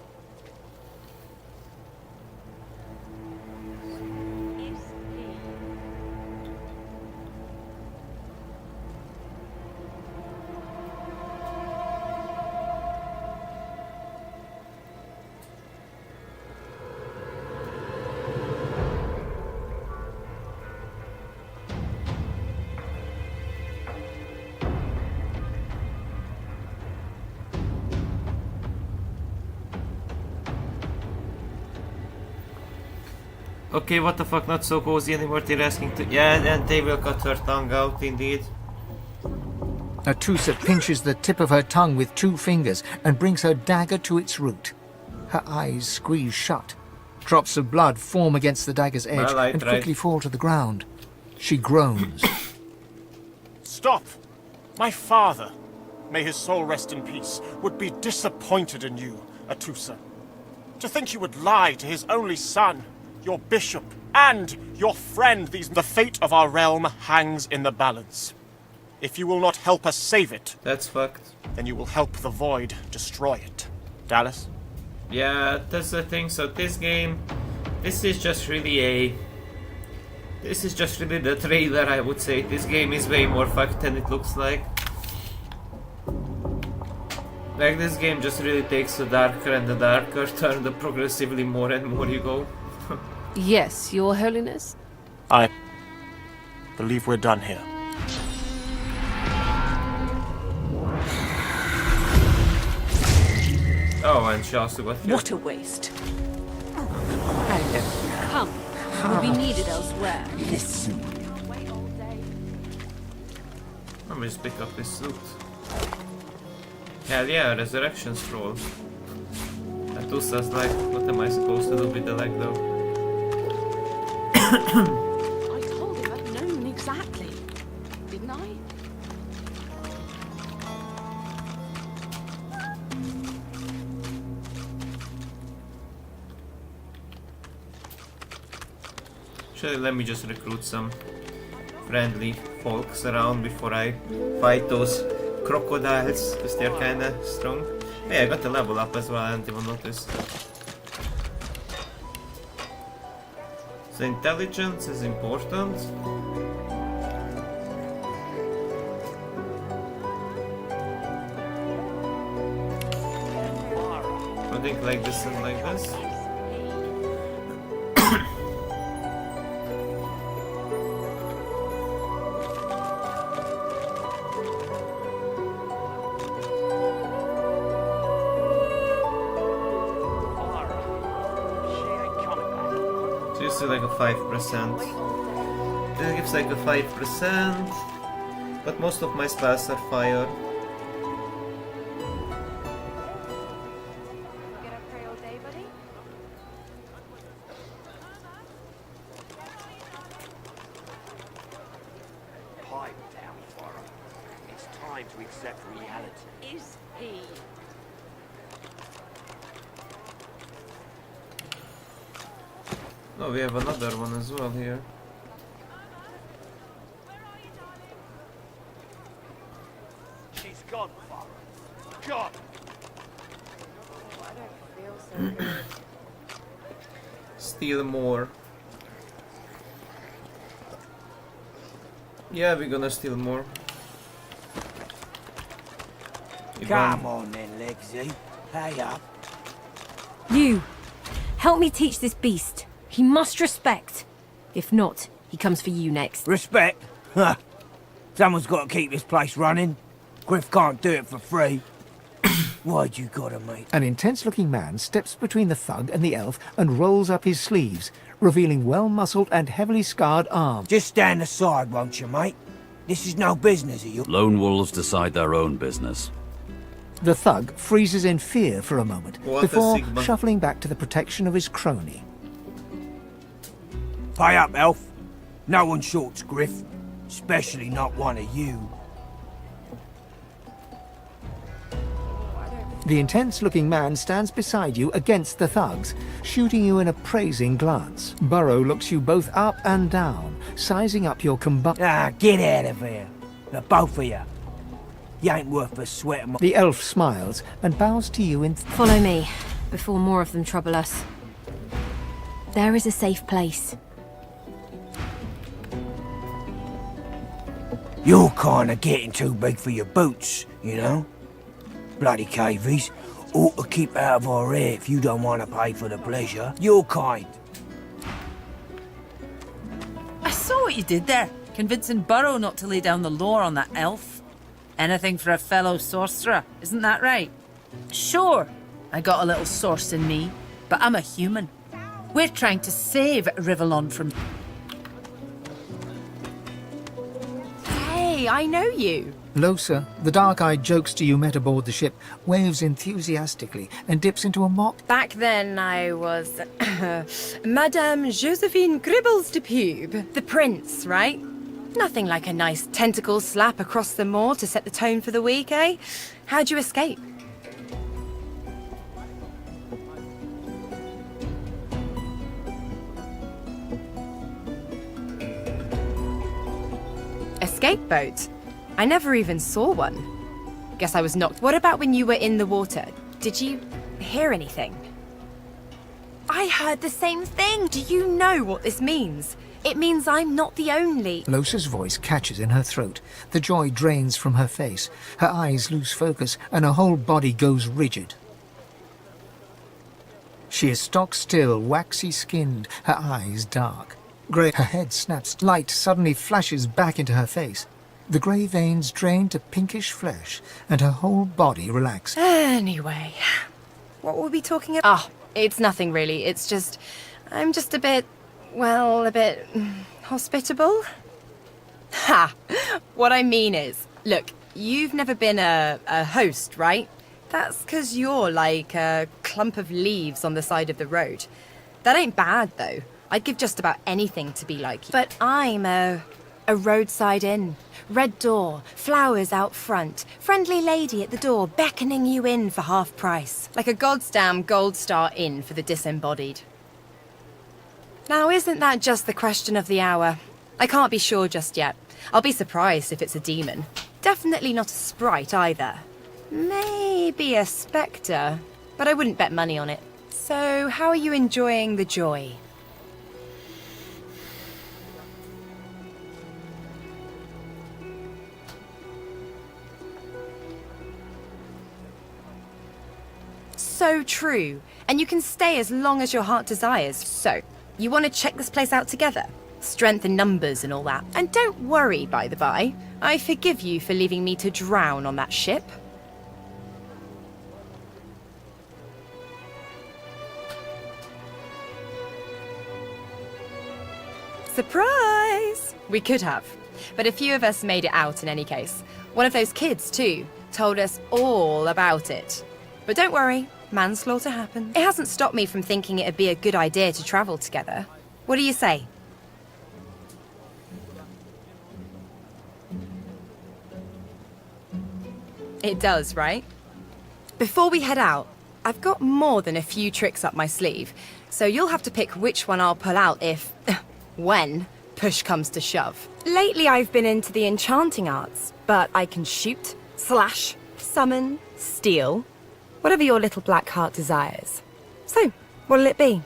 Okay, what the fuck, not so cozy anymore, they're asking to... Yeah, and they will cut her tongue out, indeed. Atusa pinches the tip of her tongue with 2 fingers and brings her dagger to its root. Her eyes squeeze shut. Drops of blood form against the dagger's edge Well, and quickly fall to the ground. She groans. Stop! My father, may his soul rest in peace, would be disappointed in you, Atusa. To think you would lie to his only son, your bishop, and your friend. The fate of our realm hangs in the balance. If you will not help us save it, that's fucked. Then you will help the Void destroy it. Dallas? Yeah, that's the thing. So this game, this is just really the trailer, I would say. This game is way more fucked than it looks like. Like, this game just really takes the darker and the darker turn, the progressively more and more you go. Yes, Your Holiness? I believe we're done here. Oh, and she also got killed. What a waste. Come, we'll be needed elsewhere. Listen. Let me just pick up this suit. Hell yeah, resurrection scroll. Atusa's like, what am I supposed to do with the leg though? I told him I'd known exactly, didn't I? Actually, let me just recruit some friendly folks around before I fight those crocodiles, because they're kinda strong. Hey, I got a level up as well, I didn't even notice. So intelligence is important. I think like this and like this. Like a 5%. This gives like a 5%, but most of my spells are fire. Pipe down, Farah. It's time to accept reality. Is he? Oh, we have another one as well here. She's gone, Farah. Gone. Oh, I don't feel so good. Steal more. Yeah, we're gonna steal more. Come on then, Legsy. Hey up. You! Help me teach this beast. He must respect. If not, he comes for you next. Respect? Huh. Someone's got to keep this place running. Griff can't do it for free. Why'd you gotta, mate? An intense-looking man steps between the thug and the elf and rolls up his sleeves, revealing well-muscled and heavily scarred arms. Just stand aside, won't you, mate? This is no business of yours. Lone wolves decide their own business. The thug freezes in fear for a moment, What before shuffling back to the protection of his crony. Pay up, elf. No one shorts Griff. Especially not one of you. The intense-looking man stands beside you against the thugs, shooting you an appraising glance. Burrow looks you both up and down, sizing up your Ah, get out of here. The both of you. You ain't worth the sweat of my... The elf smiles and bows to you in... Follow me, before more of them trouble us. There is a safe place. You're kinda getting too big for your boots, you know? Bloody cavies. Ought to keep out of our hair if you don't want to pay for the pleasure. Your kind. I saw what you did there, convincing Burrow not to lay down the law on that elf. Anything for a fellow sorcerer, isn't that right? Sure, I got a little source in me, but I'm a human. We're trying to save Rivellon from... Hey, I know you. Losa, the dark-eyed jokester you met aboard the ship, waves enthusiastically and dips into a mock... Back then I was Madame Josephine Gribbles de Pube. The prince, right? Nothing like a nice tentacle slap across the moor to set the tone for the week, eh? How'd you escape? Escape boat? I never even saw one. Guess I was knocked. What about when you were in the water? Did you hear anything? I heard the same thing. Do you know what this means? It means I'm not the only. Losa's voice catches in her throat. The joy drains from her face. Her eyes lose focus, and her whole body goes rigid. She is stock still, waxy skinned, her eyes dark. Grey, her head snaps. Light suddenly flashes back into her face. The grey veins drain to pinkish flesh, and her whole body relaxes. Anyway, what were we talking about? Ah, it's nothing really. It's just, I'm just a bit, well, a bit hospitable. Ha! What I mean is, look, you've never been a host, right? That's 'cause you're like a clump of leaves on the side of the road. That ain't bad, though. I'd give just about anything to be like you. But I'm a roadside inn. Red door, flowers out front, friendly lady at the door beckoning you in for half price. Like a goddamn gold star inn for the disembodied. Now, isn't that just the question of the hour? I can't be sure just yet. I'll be surprised if it's a demon. Definitely not a sprite either. Maybe a spectre, but I wouldn't bet money on it. So, how are you enjoying the joy? So true. And you can stay as long as your heart desires. So, you want to check this place out together? Strength in numbers and all that. And don't worry, by the by. I forgive you for leaving me to drown on that ship. Surprise! We could have. But a few of us made it out in any case. One of those kids, too, told us all about it. But don't worry. Manslaughter happened. It hasn't stopped me from thinking it'd be a good idea to travel together. What do you say? It does, right? Before we head out, I've got more than a few tricks up my sleeve, so you'll have to pick which one I'll pull out if, when, push comes to shove. Lately I've been into the enchanting arts, but I can shoot, slash, summon, steal, whatever your little black heart desires. So, what'll it be?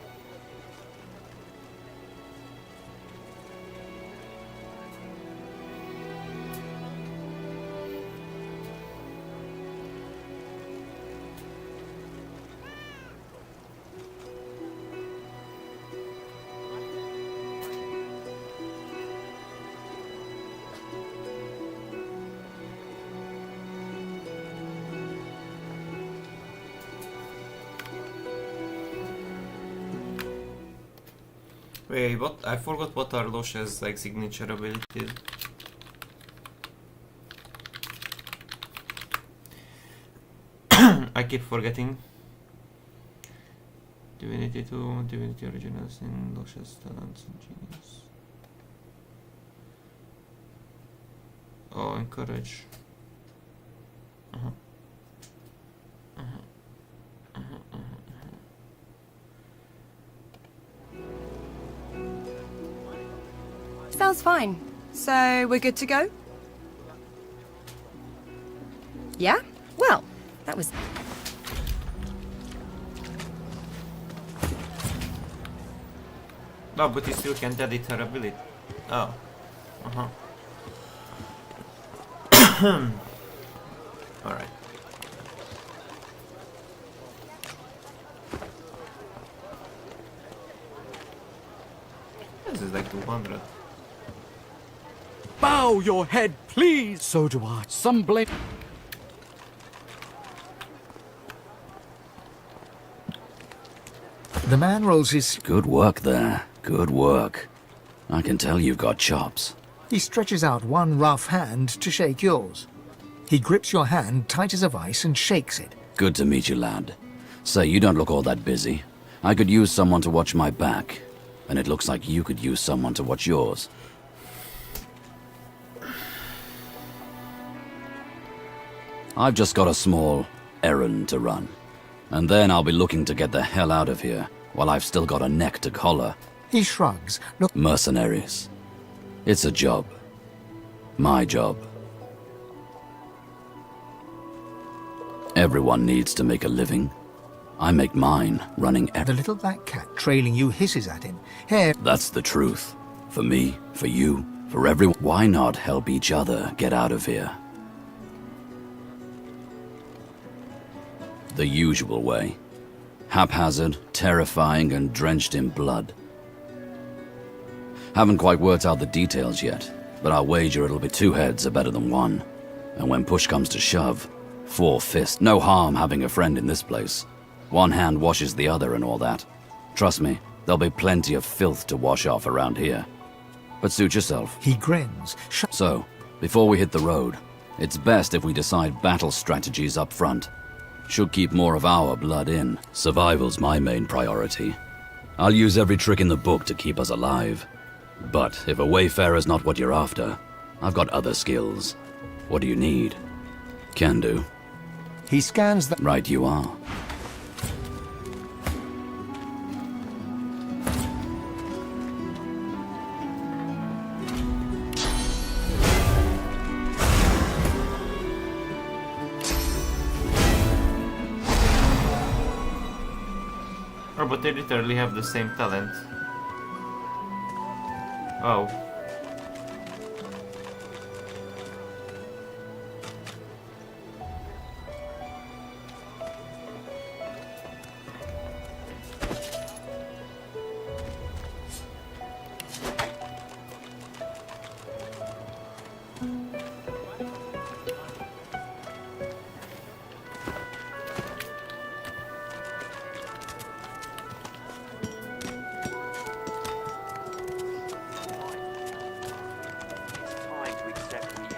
Wait, what? I forgot what are Losha's like signature abilities. I keep forgetting. Divinity 2, Divinity Original Sin, Losha's Talents and Genius. Oh, Encourage. Sounds fine. So, we're good to go? Yeah? Well, that was... No, but you still can't edit her ability. Oh. Alright. This is like 200. Bow your head, please! So do I. Some blame... The man rolls his... Good work there. Good work. I can tell you've got chops. He stretches out one rough hand to shake yours. He grips your hand tight as a vice and shakes it. Good to meet you, lad. Say, you don't look all that busy. I could use someone to watch my back. And it looks like you could use someone to watch yours. I've just got a small errand to run. And then I'll be looking to get the hell out of here while I've still got a neck to collar. He shrugs. Look. Mercenaries. It's a job. My job. Everyone needs to make a living. I make mine running The little black cat trailing you hisses at him. Hair. That's the truth. For me, for you, for everyone. Why not help each other get out of here? The usual way. Haphazard, terrifying, and drenched in blood. Haven't quite worked out the details yet, but I'll wager it'll be 2 heads are better than 1. And when push comes to shove, 4 fists. No harm having a friend in this place. 1 hand washes the other and all that. Trust me, there'll be plenty of filth to wash off around here. But suit yourself. He grins. So, before we hit the road, it's best if we decide battle strategies up front. Should keep more of our blood in. Survival's my main priority. I'll use every trick in the book to keep us alive. But if a wayfarer's not what you're after, I've got other skills. What do you need? Can do. He scans the... Right you are. Oh, but they literally have the same talent. Oh.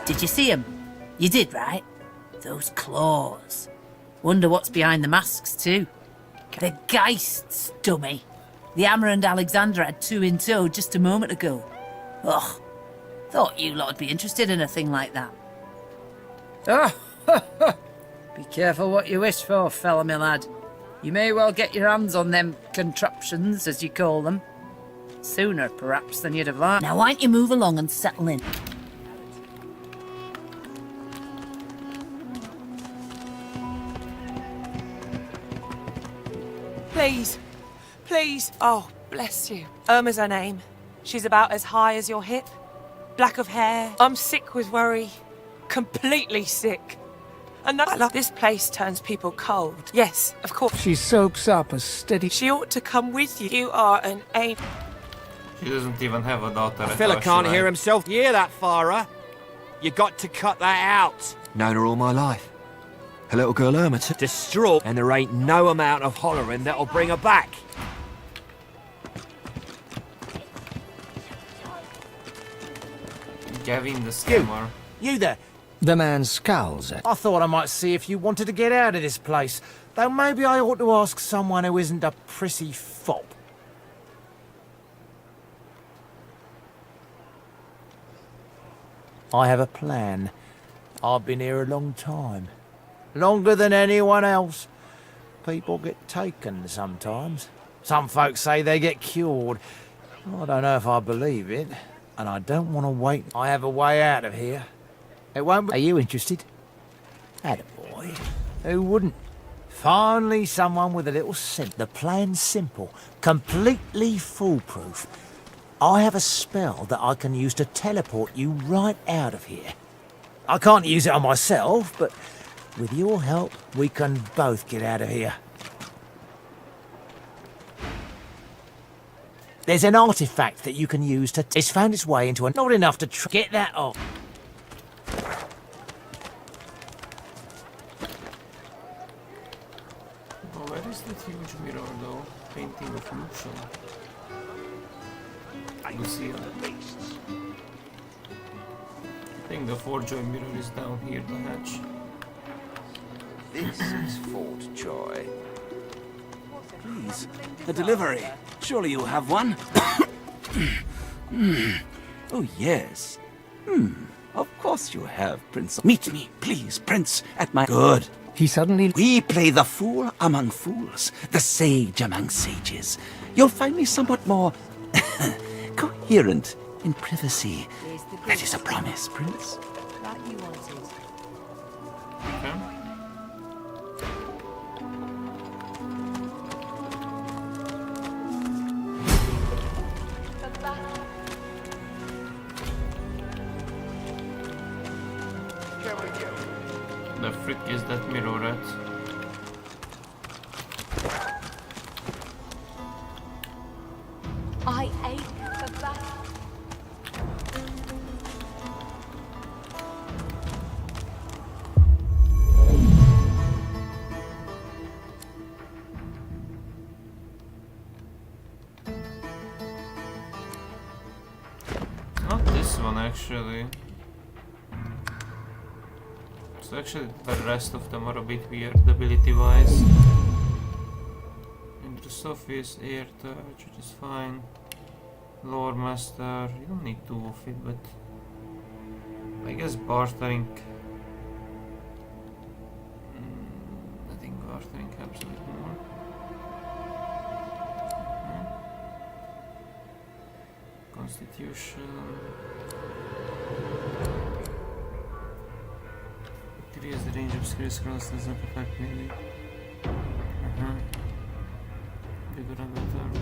Did you see him? You did, right? Those claws. Wonder what's behind the masks, too. The Geists, dummy. The Hammer and Alexander had 2 in tow just a moment ago. Ugh. Thought you lot'd be interested in a thing like that. Oh, be careful what you wish for, fella my lad. You may well get your hands on them contraptions, as you call them. Sooner, perhaps, than you'd have liked. Now, why don't you move along and settle in? Please. Please. Oh, bless you. Irma's her name. She's about as high as your hip. Black of hair. I'm sick with worry. Completely sick. And I love this place turns people cold. Yes, of course. She soaks up a steady... She ought to come with you. You are an angel. She doesn't even have a daughter. Fella can't hear himself. You hear that, Farah? You got to cut that out. Known her all my life. Her little girl Irma distraught, and there ain't no amount of hollering that'll bring her back. Gavin the scammer. You there. The man scowls at... I thought I might see if you wanted to get out of this place. Though maybe I ought to ask someone who isn't a prissy fop. I have a plan. I've been here a long time. Longer than anyone else. People get taken sometimes. Some folks say they get cured. I don't know if I believe it, and I don't want to wait. I have a way out of here. It won't be... Are you interested? Attaboy. Who wouldn't? Finally someone with a little sense. The plan's simple. Completely foolproof. I have a spell that I can use to teleport you right out of here. I can't use it on myself, but with your help, we can both get out of here. There's an artifact that you can use to... It's found its way into a... Not enough to... Get that off. Oh, where is that huge mirror, though? Painting of Lucian. Lucia. I think the Forgeoy mirror is down here, the hatch. This is Fort Joy. Please, a delivery. Surely you'll have one. Oh, yes. Of course. course you have, Prince. Meet me, please, Prince, at my good. He suddenly... We play the fool among fools, the sage among sages. You'll find me somewhat more coherent in privacy. That is a promise, Prince. That you wanted. Okay. The frick is that mirror rat? I ache for battle. Not this one actually. So actually the rest of them are a bit weird ability wise. Intersophis, Air Touch, which is fine. Lore Master, you don't need two of it, but I guess bartering. I think bartering helps a bit more. Constitution. Increase the range of skills cross does not affect melee. Bigger and better.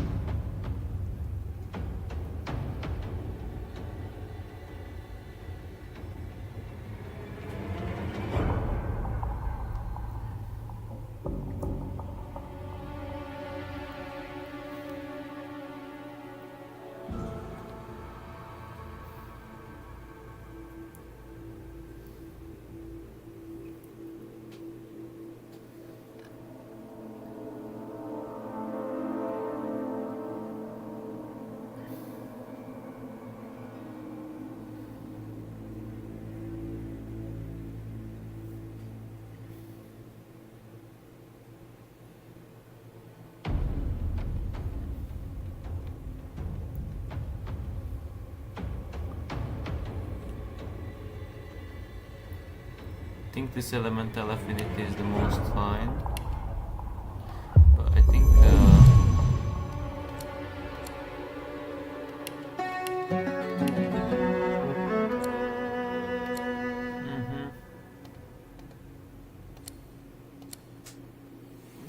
I think this elemental affinity is the most fine, but I think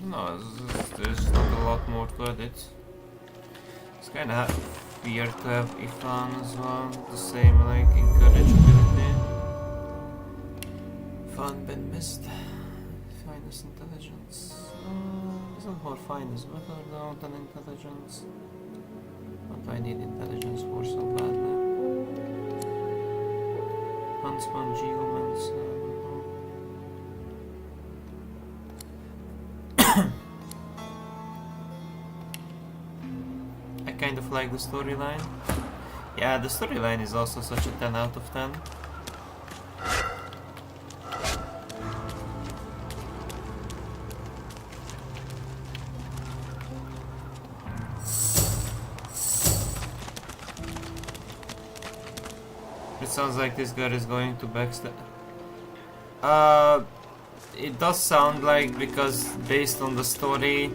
no, there's not a lot more to edit. It's kind of weird to have Ifan as well, the same like encourage ability. Fun been missed. Finest intelligence. Isn't more finest better though than intelligence? What do I need intelligence for so badly? Huntsman, Geomancer. I kind of like the storyline. Yeah, the storyline is also such a 10 out of 10. It sounds like this guy is going to backstab. It does sound like, because based on the story,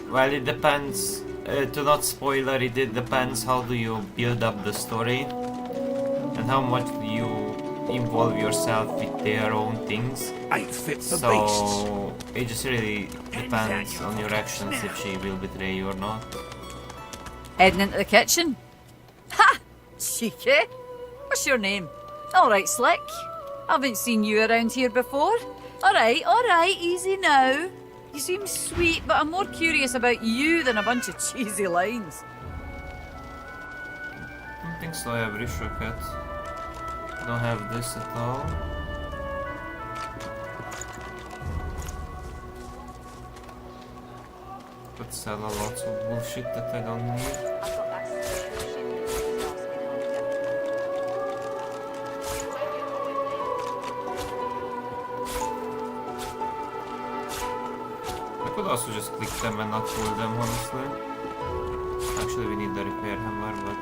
well, it depends. To not spoiler it, it depends how do you build up the story and how much do you involve yourself with their own things. Ain't fit for so it just really depends on your actions if she will betray you or not. Heading into the kitchen. Ha! Cheeky. What's your name? Alright, Slick. Haven't seen you around here before. Alright, easy now. You seem sweet, but I'm more curious about you than a bunch of cheesy lines. I don't think so, I have Rishoket. Don't have this at all. Could sell a lot of bullshit that I don't need. I could also just click them and not pull them, honestly. Actually, we need the repair hammer, but...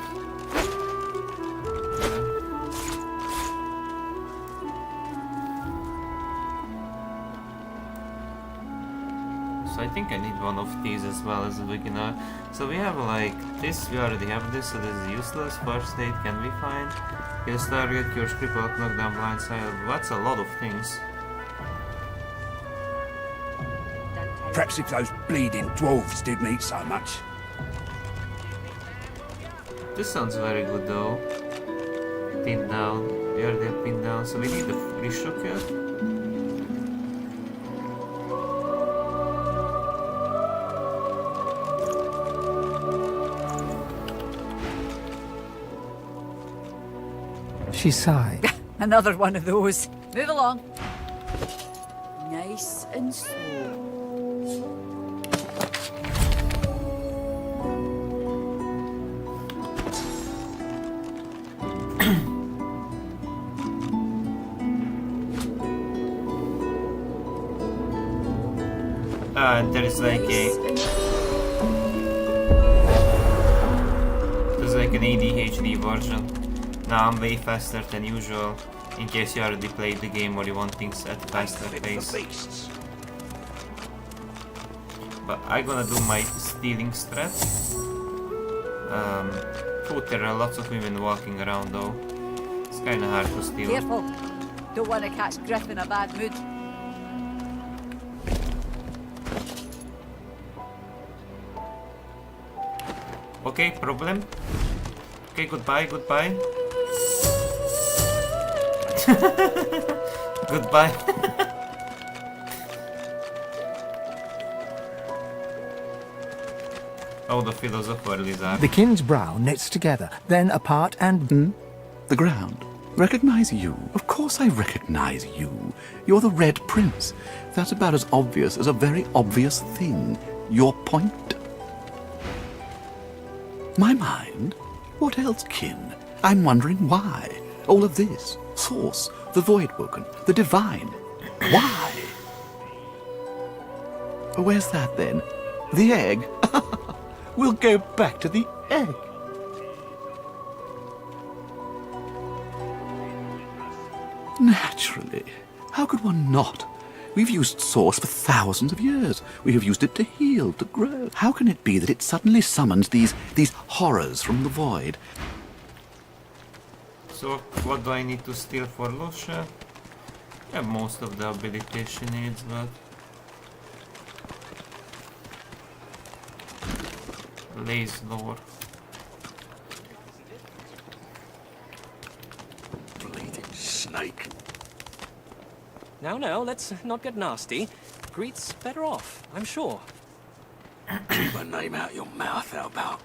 I think I need one of these as well as a beginner. So we have like this, we already have this, so this is useless. First aid can be fine. Kills target, cures cripple, knockdown, blindside. That's a lot of things. Perhaps if those bleeding dwarves didn't eat so much. This sounds very good though. Pin down. We already have pin down, so we need the free shock here. She sighed. Another one of those. Move along. Nice and slow. And there is like an ADHD version. Now I'm way faster than usual, in case you already played the game or you want things at faster pace. But I'm gonna do my stealing strat. There are lots of women walking around though. It's kinda hard to steal. Careful. Don't want to catch Griff in a bad mood. Okay, problem. Okay, goodbye. Goodbye. Oh, the philosopher lizard. The king's brow knits together, then apart and... The ground. Recognize you? Of course I recognize you. You're the Red Prince. That's about as obvious as a very obvious thing. Your point? My mind? What else, kin? I'm wondering why. All of this. Source, the Voidwoken, the Divine. Why? Where's that then? The egg? We'll go back to the egg. Naturally. How could one not? We've used Source for thousands of years. We have used it to heal, to grow. How can it be that it suddenly summons these horrors from the void? So, what do I need to steal for Lucia? Yeah, most of the abilities she needs, but... Lace lore. Bleeding snake. Now, let's not get nasty. Greet's better off, I'm sure. Keep her name out your mouth, how about?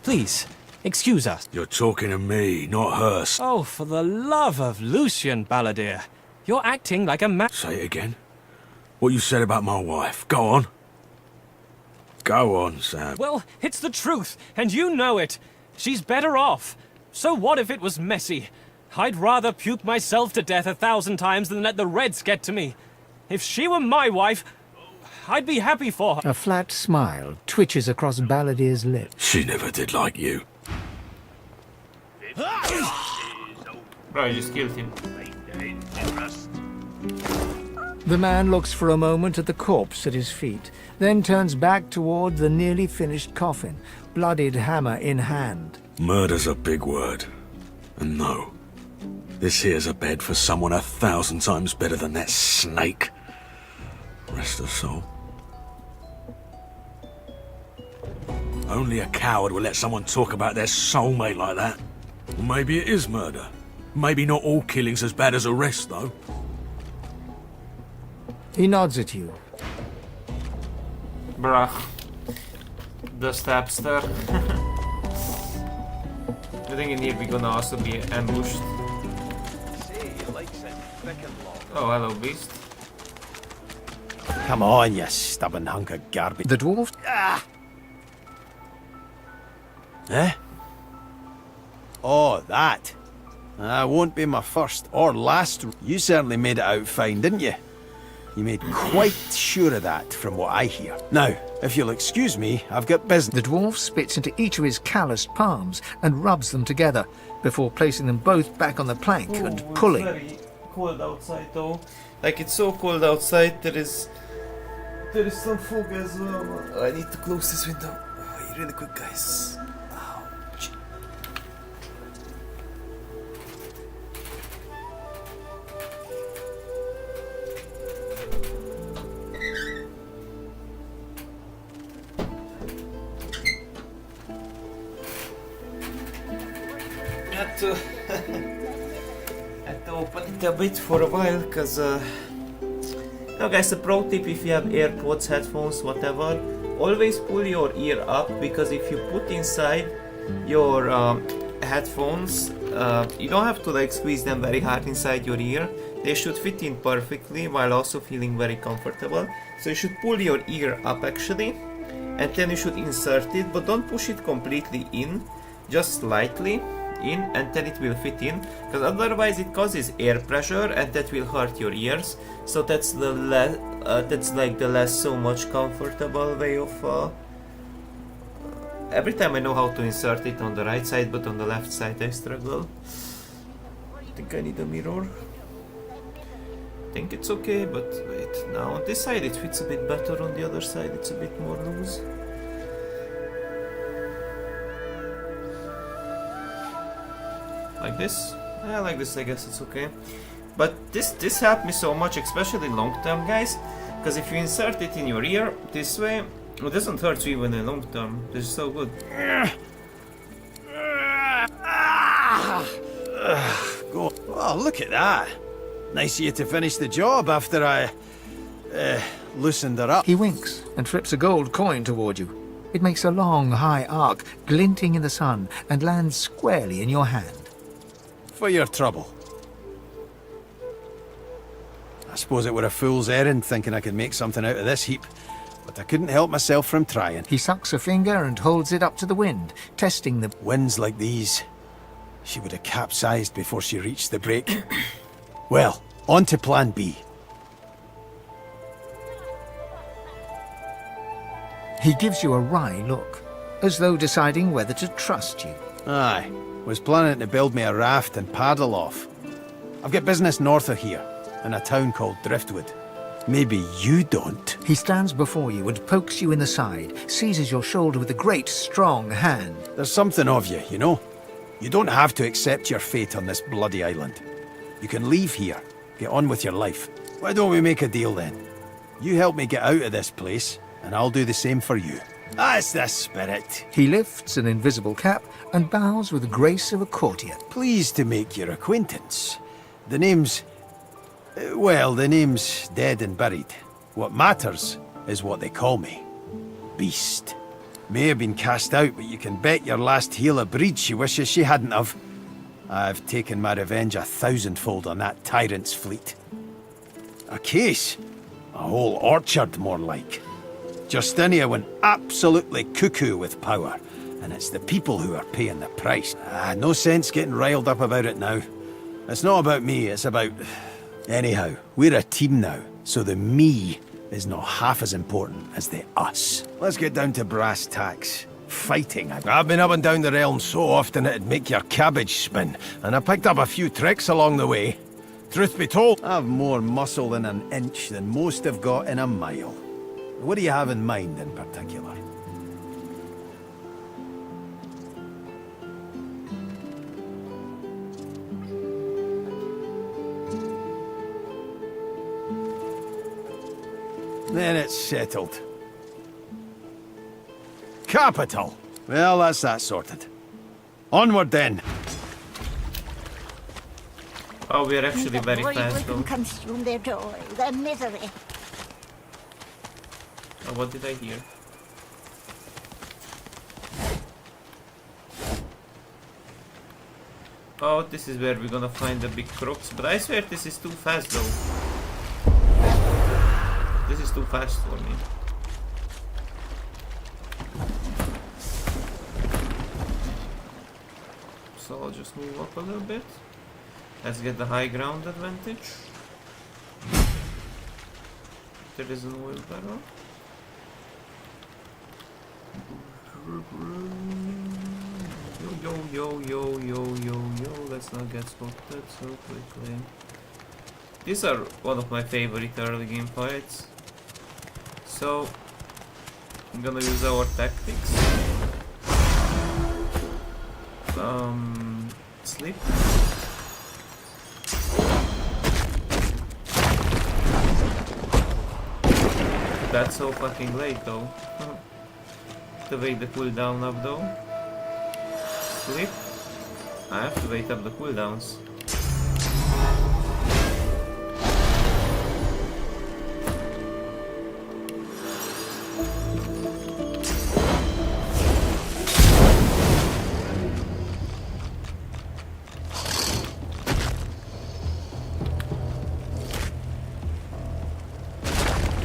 Please, excuse us. You're talking to me, not her. Oh, for the love of Lucian, Balladeer. You're acting like a man. Say it again. What you said about my wife. Go on. Go on, Sam. Well, it's the truth, and you know it. She's better off. So what if it was messy? I'd rather puke myself to death 1,000 times than let the Reds get to me. If she were my wife, I'd be happy for her. A flat smile twitches across Balladeer's lips. She never did like you. Bro, I just killed him. The man looks for a moment at the corpse at his feet, then turns back toward the nearly finished coffin, bloodied hammer in hand. Murder's a big word. And no, this here's a bed for someone 1,000 times better than that snake. Rest her soul. Only a coward would let someone talk about their soulmate like that. Well, maybe it is murder. Maybe not all killing's as bad as the rest, though. He nods at you. Bruh. The stabster. I think in here we're gonna also be ambushed. Oh, hello, beast. Come on, you stubborn hunk of garbage. The dwarf... Eh? Oh, that. That won't be my first or last. You certainly made it out fine, didn't you? You made quite sure of that, from what I hear. Now, if you'll excuse me, I've got business. The dwarf spits into each of his calloused palms and rubs them together, before placing them both back on the plank and pulling. It's very cold outside though. Like, it's so cold outside, there is There is some fog as well. I need to close this window. Really quick, guys. Ouch. Had to open it a bit for a while, cause now guys, a pro tip: if you have AirPods, headphones, whatever, always pull your ear up, because if you put inside your headphones, you don't have to like squeeze them very hard inside your ear. They should fit in perfectly while also feeling very comfortable. So you should pull your ear up actually, and then you should insert it, but don't push it completely in, just slightly in, and then it will fit in, because otherwise it causes air pressure and that will hurt your ears. So that's the that's like the less so much comfortable way of every time I know how to insert it on the right side, but on the left side I struggle. I think I need a mirror. I think it's okay, but wait, now on this side it fits a bit better, on the other side it's a bit more loose. Like this? Yeah, like this, I guess it's okay. But this helped me so much, especially long term, guys, because if you insert it in your ear this way, it doesn't hurt you even in long term. This is so good. Go. Oh, look at that. Nice of you to finish the job after I loosened her up. He winks and flips a gold coin toward you. It makes a long, high arc, glinting in the sun, and lands squarely in your hand. For your trouble. I suppose it were a fool's errand thinking I could make something out of this heap, but I couldn't help myself from trying. He sucks a finger and holds it up to the wind, testing the... Winds like these, she would have capsized before she reached the break. Well, on to plan B. He gives you a wry look, as though deciding whether to trust you. Aye, was planning to build me a raft and paddle off. I've got business north of here, in a town called Driftwood. Maybe you don't. He stands before you and pokes you in the side, seizes your shoulder with a great, strong hand. There's something of you, you know? You don't have to accept your fate on this bloody island. You can leave here, get on with your life. Why don't we make a deal then? You help me get out of this place, and I'll do the same for you. That's the spirit. He lifts an invisible cap and bows with the grace of a courtier. Pleased to make your acquaintance. The name's... well, the name's dead and buried. What matters is what they call me. Beast. May have been cast out, but you can bet your last heel of breed she wishes she hadn't have. I've taken my revenge 1,000-fold on that tyrant's fleet. A case? A whole orchard, more like. Justinia went absolutely cuckoo with power, and it's the people who are paying the price. No sense getting riled up about it now. It's not about me, it's about... Anyhow, we're a team now, so the me is not half as important as the us. Let's get down to brass tacks. Fighting. I've been up and down the realm so often it'd make your cabbage spin, and I picked up a few tricks along the way. Truth be told, I've more muscle in an inch than most have got in a mile. What do you have in mind in particular? Then it's settled. Capital! Well, that's that sorted. Onward then! Oh, we are actually very The fast void though. will consume their joy, their misery. Oh, what did I hear? Oh, this is where we're gonna find the big crooks, but I swear this is too fast though. This is too fast for me. So I'll just move up a little bit. Let's get the high ground advantage. There is an oil barrel. Yo, let's not get spotted so quickly. These are one of my favorite early game fights. So I'm gonna use our tactics. Sleep. That's so fucking late though. To wait the cooldown up though. Sleep. I have to wait up the cooldowns.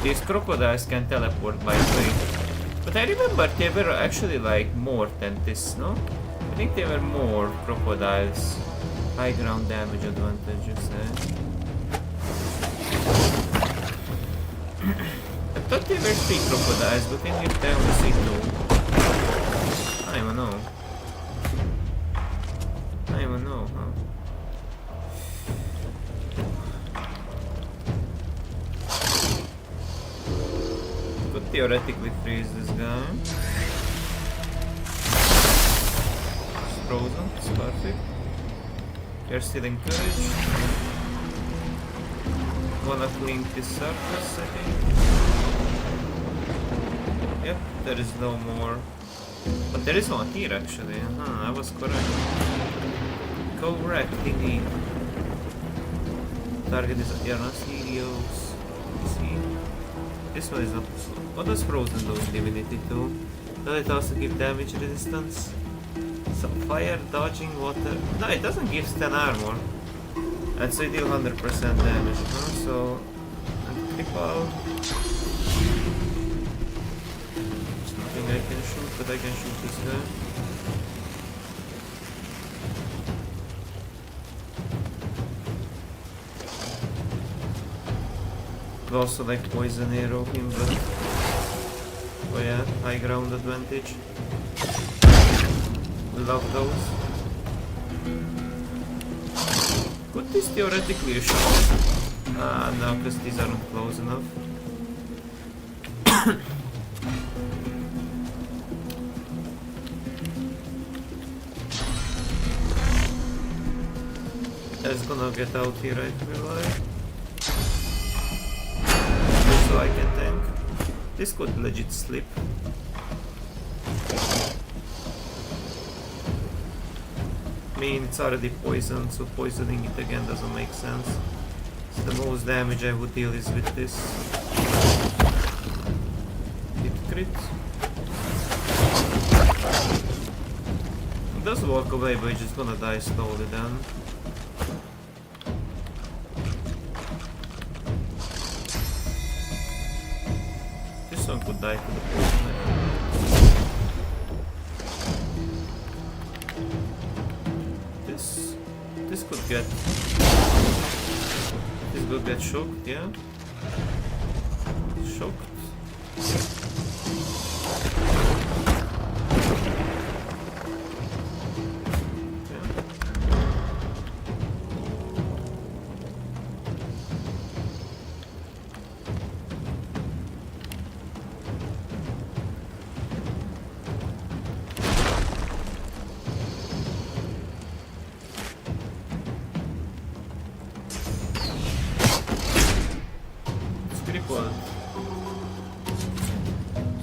These crocodiles can teleport by the way. But I remember they were actually like more than this, no? I think they were more crocodiles. High ground damage advantages, I thought they were 3 crocodiles, but in here they only see 2. I don't know. I don't know, huh? Could theoretically freeze this guy. It's frozen, it's perfect. You're still encouraged. Wanna clean this surface, I think. Yep, there is no more. But there is one here actually. I was correct. Correct, indeed. Target is Dionysios. See? This one is not. What does frozen do in Divinity 2? Does it also give damage resistance? So fire, dodging, water. No, it doesn't give 10 armor. And so it deal 100% damage, huh? So cripple. There's nothing I can shoot, but I can shoot this guy. Could also like poison arrow him, but oh yeah, high ground advantage. Love those. Could this theoretically shoot? No, because these aren't close enough. That's gonna get out here, I feel like. So I can tank. This could legit slip. I mean, it's already poisoned, so poisoning it again doesn't make sense. So the most damage I would deal is with this. Hit crit. It does walk away, but it's just gonna die slowly then. This one could die to the poison. This could get. This will get shocked, yeah? Shocked.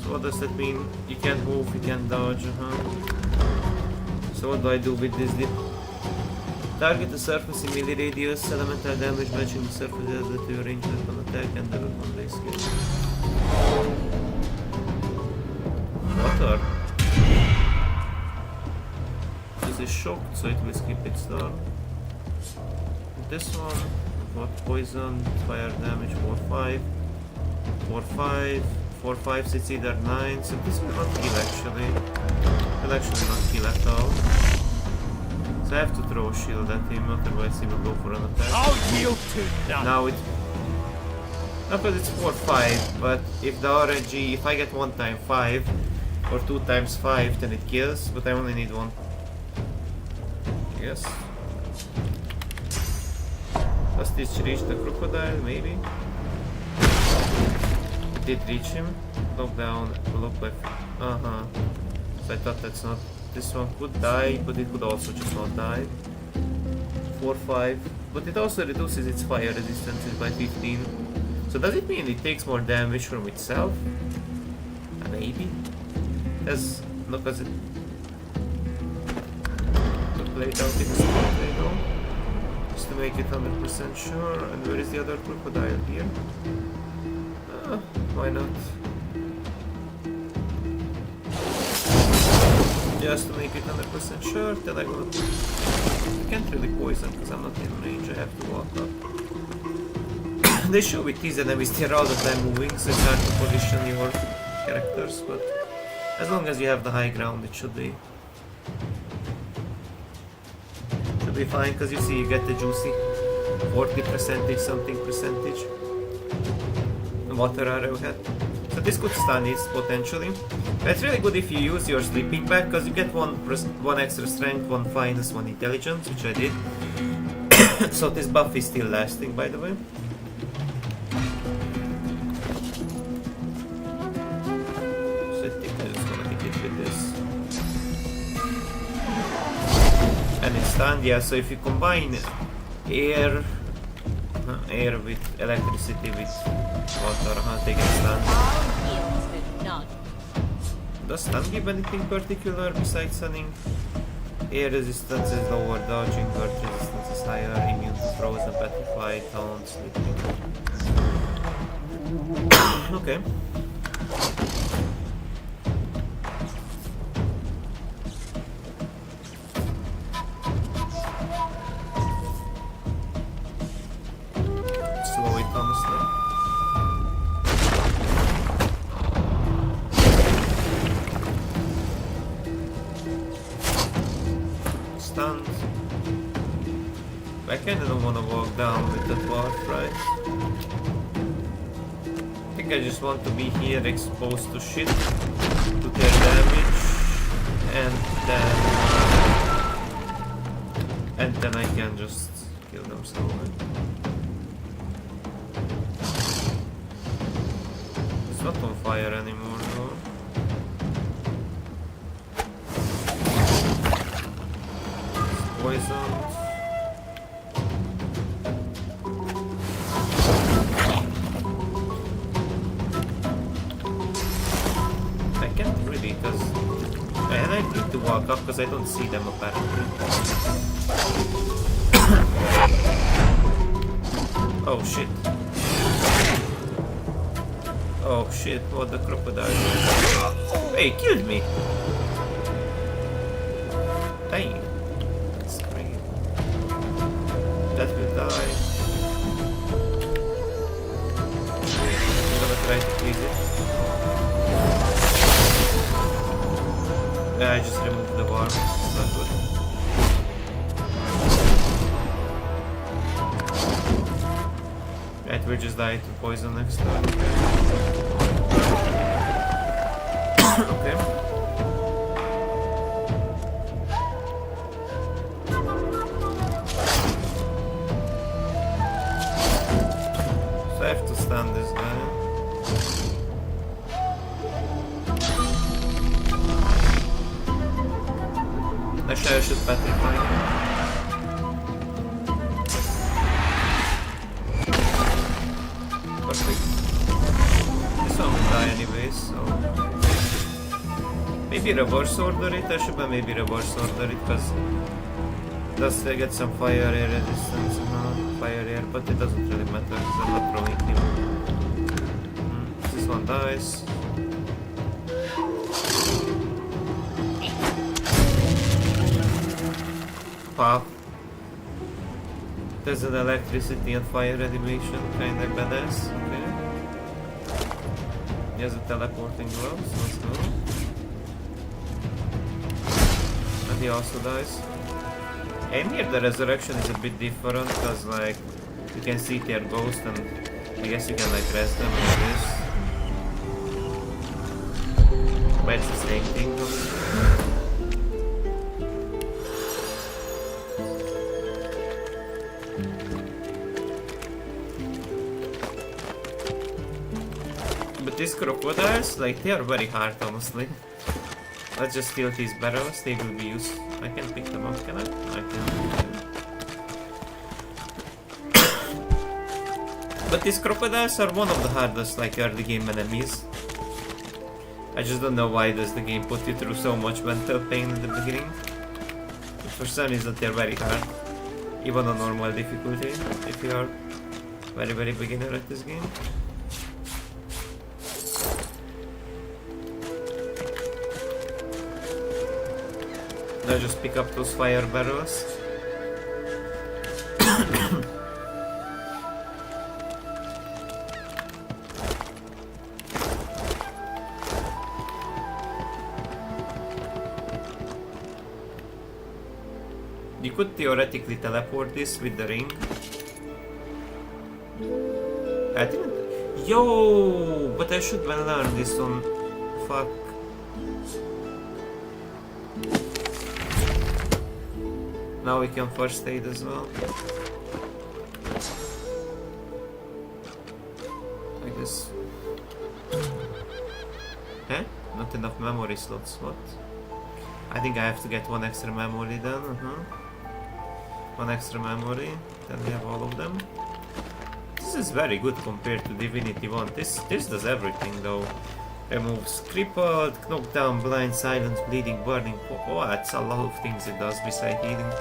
So what does that mean? You can't move, you can't dodge, So what do I do with this dip? Target the surface in melee radius, elemental damage matching the surface that you range weapon attack and the weapon they skill. Water. This is shocked, so it will skip its turn. This one, what poison, fire damage 4-5. 4-5, 4-5, so it's either 9, so this will not kill actually. It will actually not kill at all. So I have to throw a shield at him, otherwise he will go for an attack. I'll yield to none. Now it... Not because it's 4-5, but if the RNG, if I get 1 time 5, or 2 times 5, then it kills, but I only need 1. Yes. Does this reach the crocodile? Maybe. did reach him. Lock down, lock by... Uh-huh. So I thought that's not... This one could die, but it could also just not die. 4-5. But it also reduces its fire resistances by 15. So does it mean it takes more damage from itself? Maybe? As... Look as it... To play it out in the though. Just to make it 100% sure. And where is the other crocodile here? Why not? Just to make it 100% sure, then I will... I can't really poison because I'm not in range, I have to walk up. They show with these enemies, they're all the time moving, so it's hard to position your characters, but as long as you have the high ground, it should be fine, because you see you get the juicy 40% something percentage water arrowhead. So this could stun it potentially. But it's really good if you use your sleeping bag, because you get one extra strength, 1 finesse, 1 intelligence, which I did. So this buff is still lasting, by the way. So I think I'm just gonna hit it with this. And it's stunned, yeah, so if you combine air with electricity with water, they get stunned. Does stun give anything particular besides stunning? Air resistance is lower, dodging, earth resistance is higher, immune to frozen, petrified, taunt, sleeping. Okay. Slow it honestly. Stunned. I kinda don't wanna walk down with the dwarf, right? I think I just want to be here exposed to shit, to their damage, and then I can just kill them slowly. It's not on fire anymore though. It's poisoned. I can't really, because I need to walk up because I don't see them apparently. Oh shit. Oh shit, what the crocodile is. Hey, killed me! Dang. That's great. That will die. I'm gonna try to freeze it. Yeah, I just removed the worm. It's not good. Right, we'll just die to poison next time. Okay. So I have to stun this guy. Actually, I should petrify him. Perfect. This one will die anyways, so... Maybe reverse order it? I should maybe reverse order it, because it does get some fire air resistance, fire air, but it doesn't really matter because I'm not throwing him. This one dies. Wow. There's an electricity and fire animation, kinda badass, okay. He has a teleporting gloves, let's go. And he also dies. And here the resurrection is a bit different, because like, you can see their ghost and I guess you can like rest them like this. But it's the same thing though. crocodiles, like, they are very hard, honestly. Let's just steal these barrels, they will be used. I can pick them up, can I? I can. But these crocodiles are one of the hardest, like, early game enemies. I just don't know why does the game put you through so much mental pain in the beginning. But for some reason they're very hard. Even on normal difficulty, if you are very beginner at this game. Now just pick up those fire barrels. You could theoretically teleport this with the ring. I didn't. Yo, but I should well learn this on. Fuck. Now we can first aid as well. Like this. Huh? Not enough memory slots. What? I think I have to get one extra memory then. One extra memory. Then we have all of them. This is very good compared to Divinity 1. This does everything though. Removes crippled, knockdown, blind, silence, bleeding, burning. Oh, that's a lot of things it does besides healing.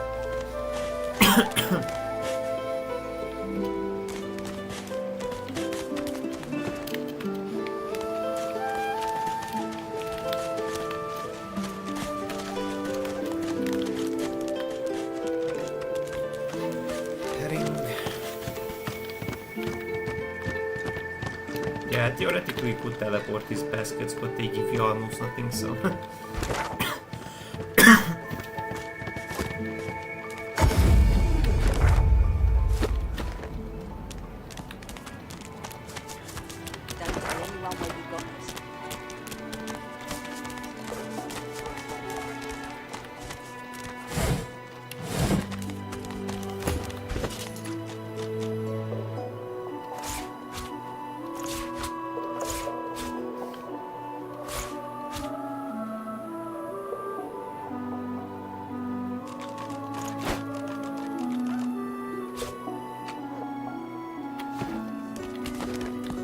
Yeah, theoretically you could teleport these baskets, but they give you almost nothing, so...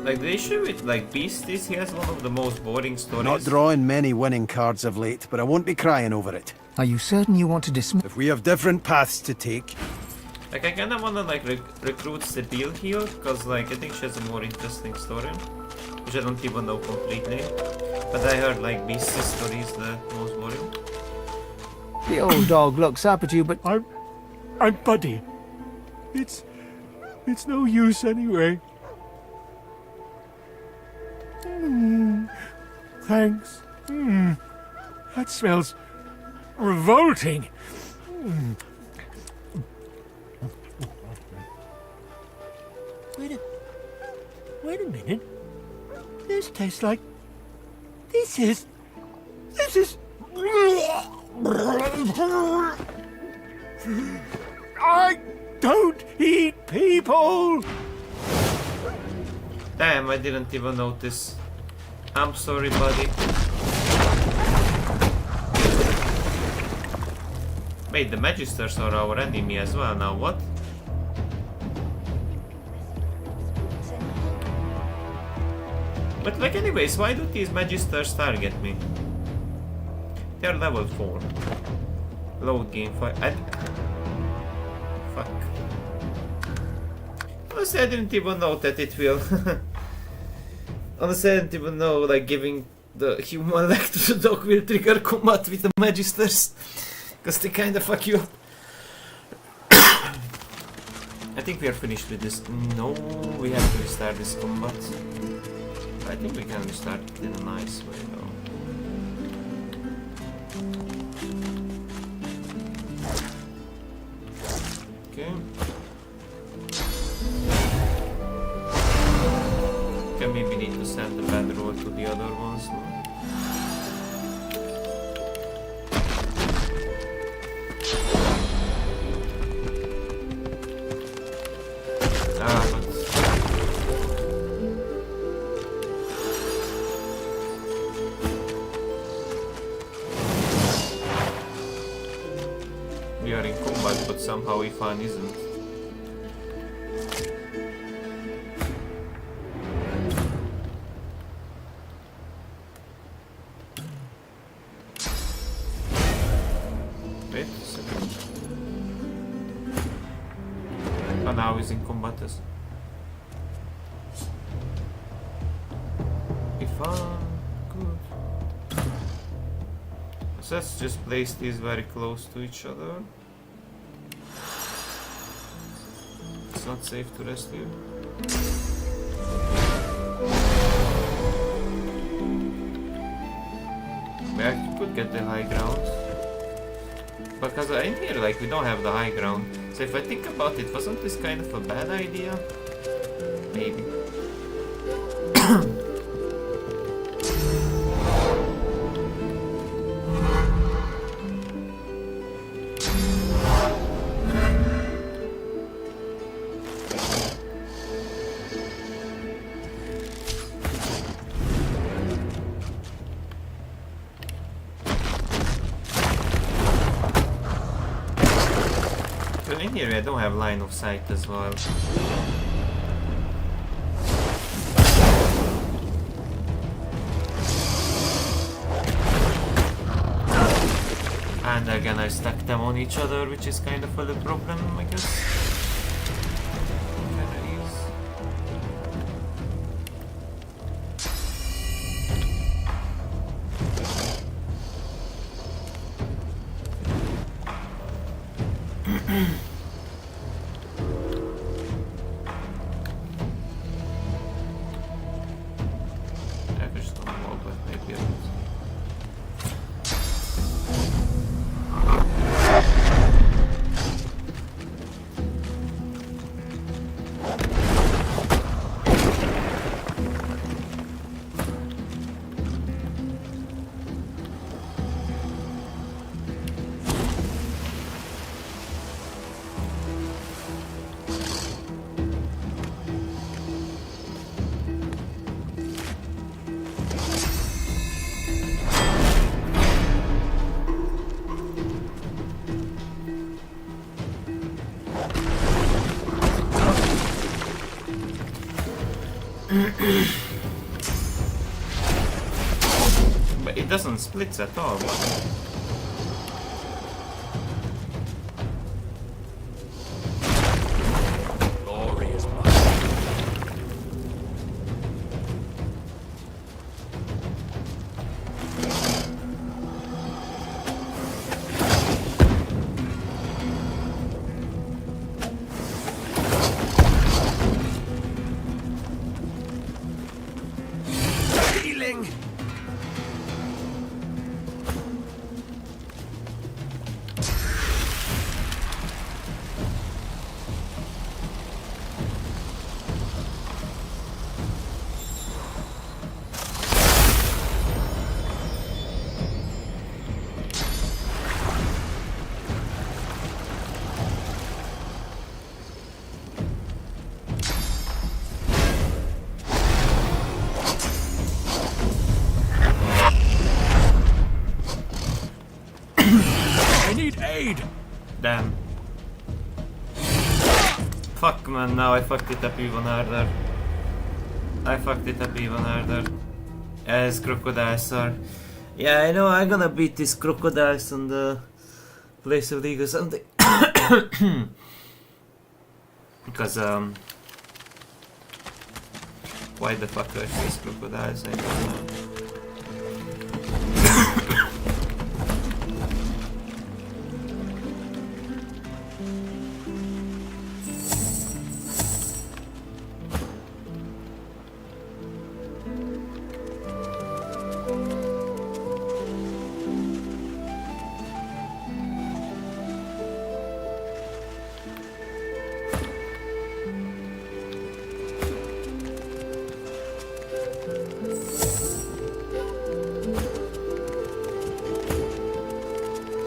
Like, the issue with, like, Beast is he has one of the most boring stories. Not drawing many winning cards of late, but I won't be crying over it. Are you certain you want to dismiss? If we have different paths to take... Like, I kinda wanna, like, recruit Sibyl here, because, like, I think she has a more interesting story. Which I don't even know completely. But I heard, like, Beast's story is the most boring. The old dog looks up at you, but... I'm Buddy. It's no use anyway. Thanks. That smells revolting. Wait a minute. This tastes like... This is... I don't eat people! Damn, I didn't even notice. I'm sorry, buddy. Wait, the Magisters are our enemy as well now, what? But like anyways, why do these Magisters target me? They're level 4. Load game 5. Fuck. Honestly, I didn't even know that it will. Honestly, I didn't even know, like, giving the human leg to the dog will trigger combat with the Magisters. Because they kinda fuck you up. I think we are finished with this. No, we have to restart this combat. I think we can restart it in a nice way though. Okay. Okay, maybe need to send the bad roll to the other ones now. combat, but somehow Ifan isn't. Wait a second. Oh, now he's in combatus. Ifan, good. So let's just place these very close to each other. It's not safe to rest here. I could get the high ground. Because in here, like, we don't have the high ground. So if I think about it, wasn't this kind of a bad idea? Maybe. In here I don't have line of sight as well. And again I stack them on each other, which is kind of a little problem, I guess. But it doesn't split at all. Glorious Healing! Damn. Fuck man, now I fucked it up even harder. I fucked it up even harder. As crocodiles are. Yeah, I know I'm gonna beat these crocodiles on the place of League or something. Because why the fuck are these crocodiles? I don't know.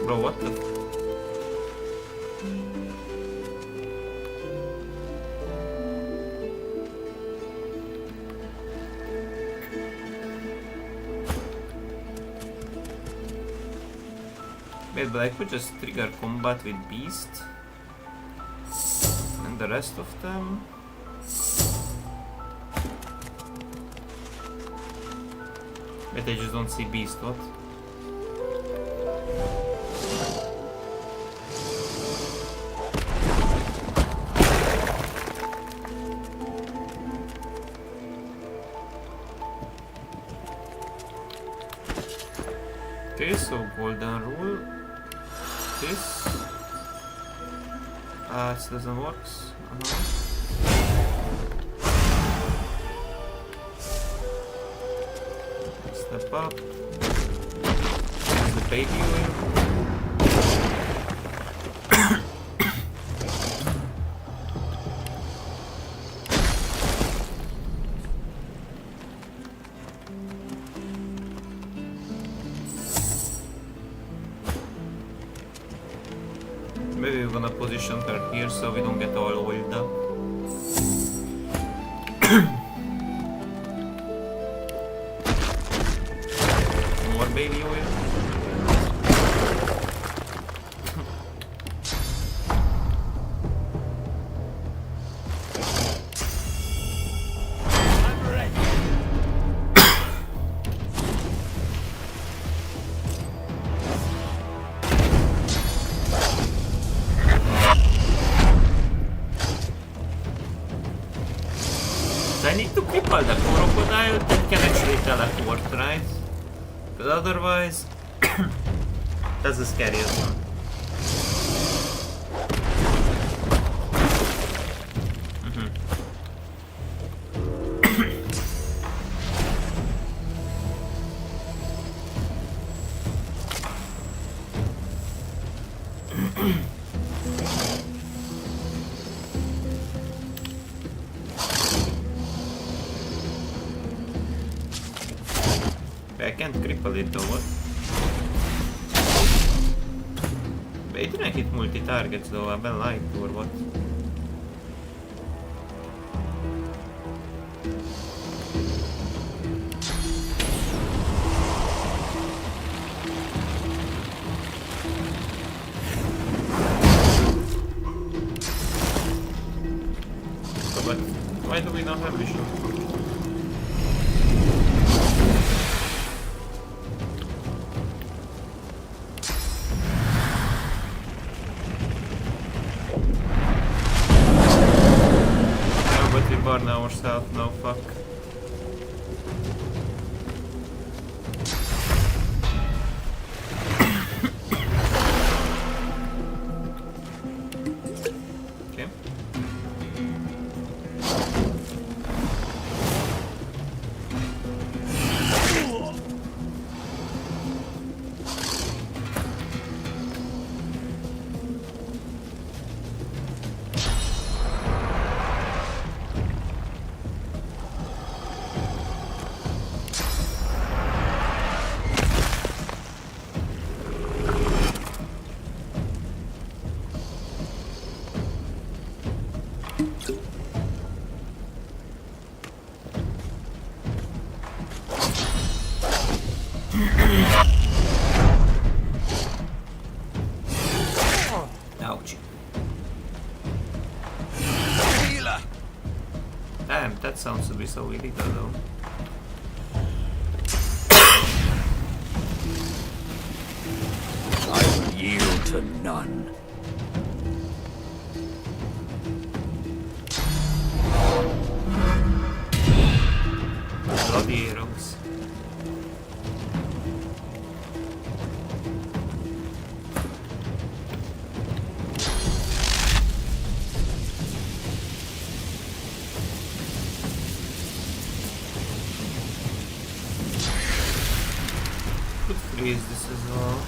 Bro, what the? Wait, but I could just trigger combat with Beast? the rest of them. But I just don't see beast, what? Okay, so golden rule. This. It doesn't work. Step up. Here's the baby oil. Maybe we're gonna position her here so we don't get all oiled up. More baby oil. I need to cripple the crocodile that can actually teleport, right? Because otherwise, that's the scariest one. I can't cripple it though, what? But it didn't hit multi-targets though, I've been lied to or what? So, but why do we not have vision? Burn ourselves, no fuck. Okay. Ouch. Damn, that sounds to be so illegal though. I will yield to none. Bloody arrows. Could freeze this as well.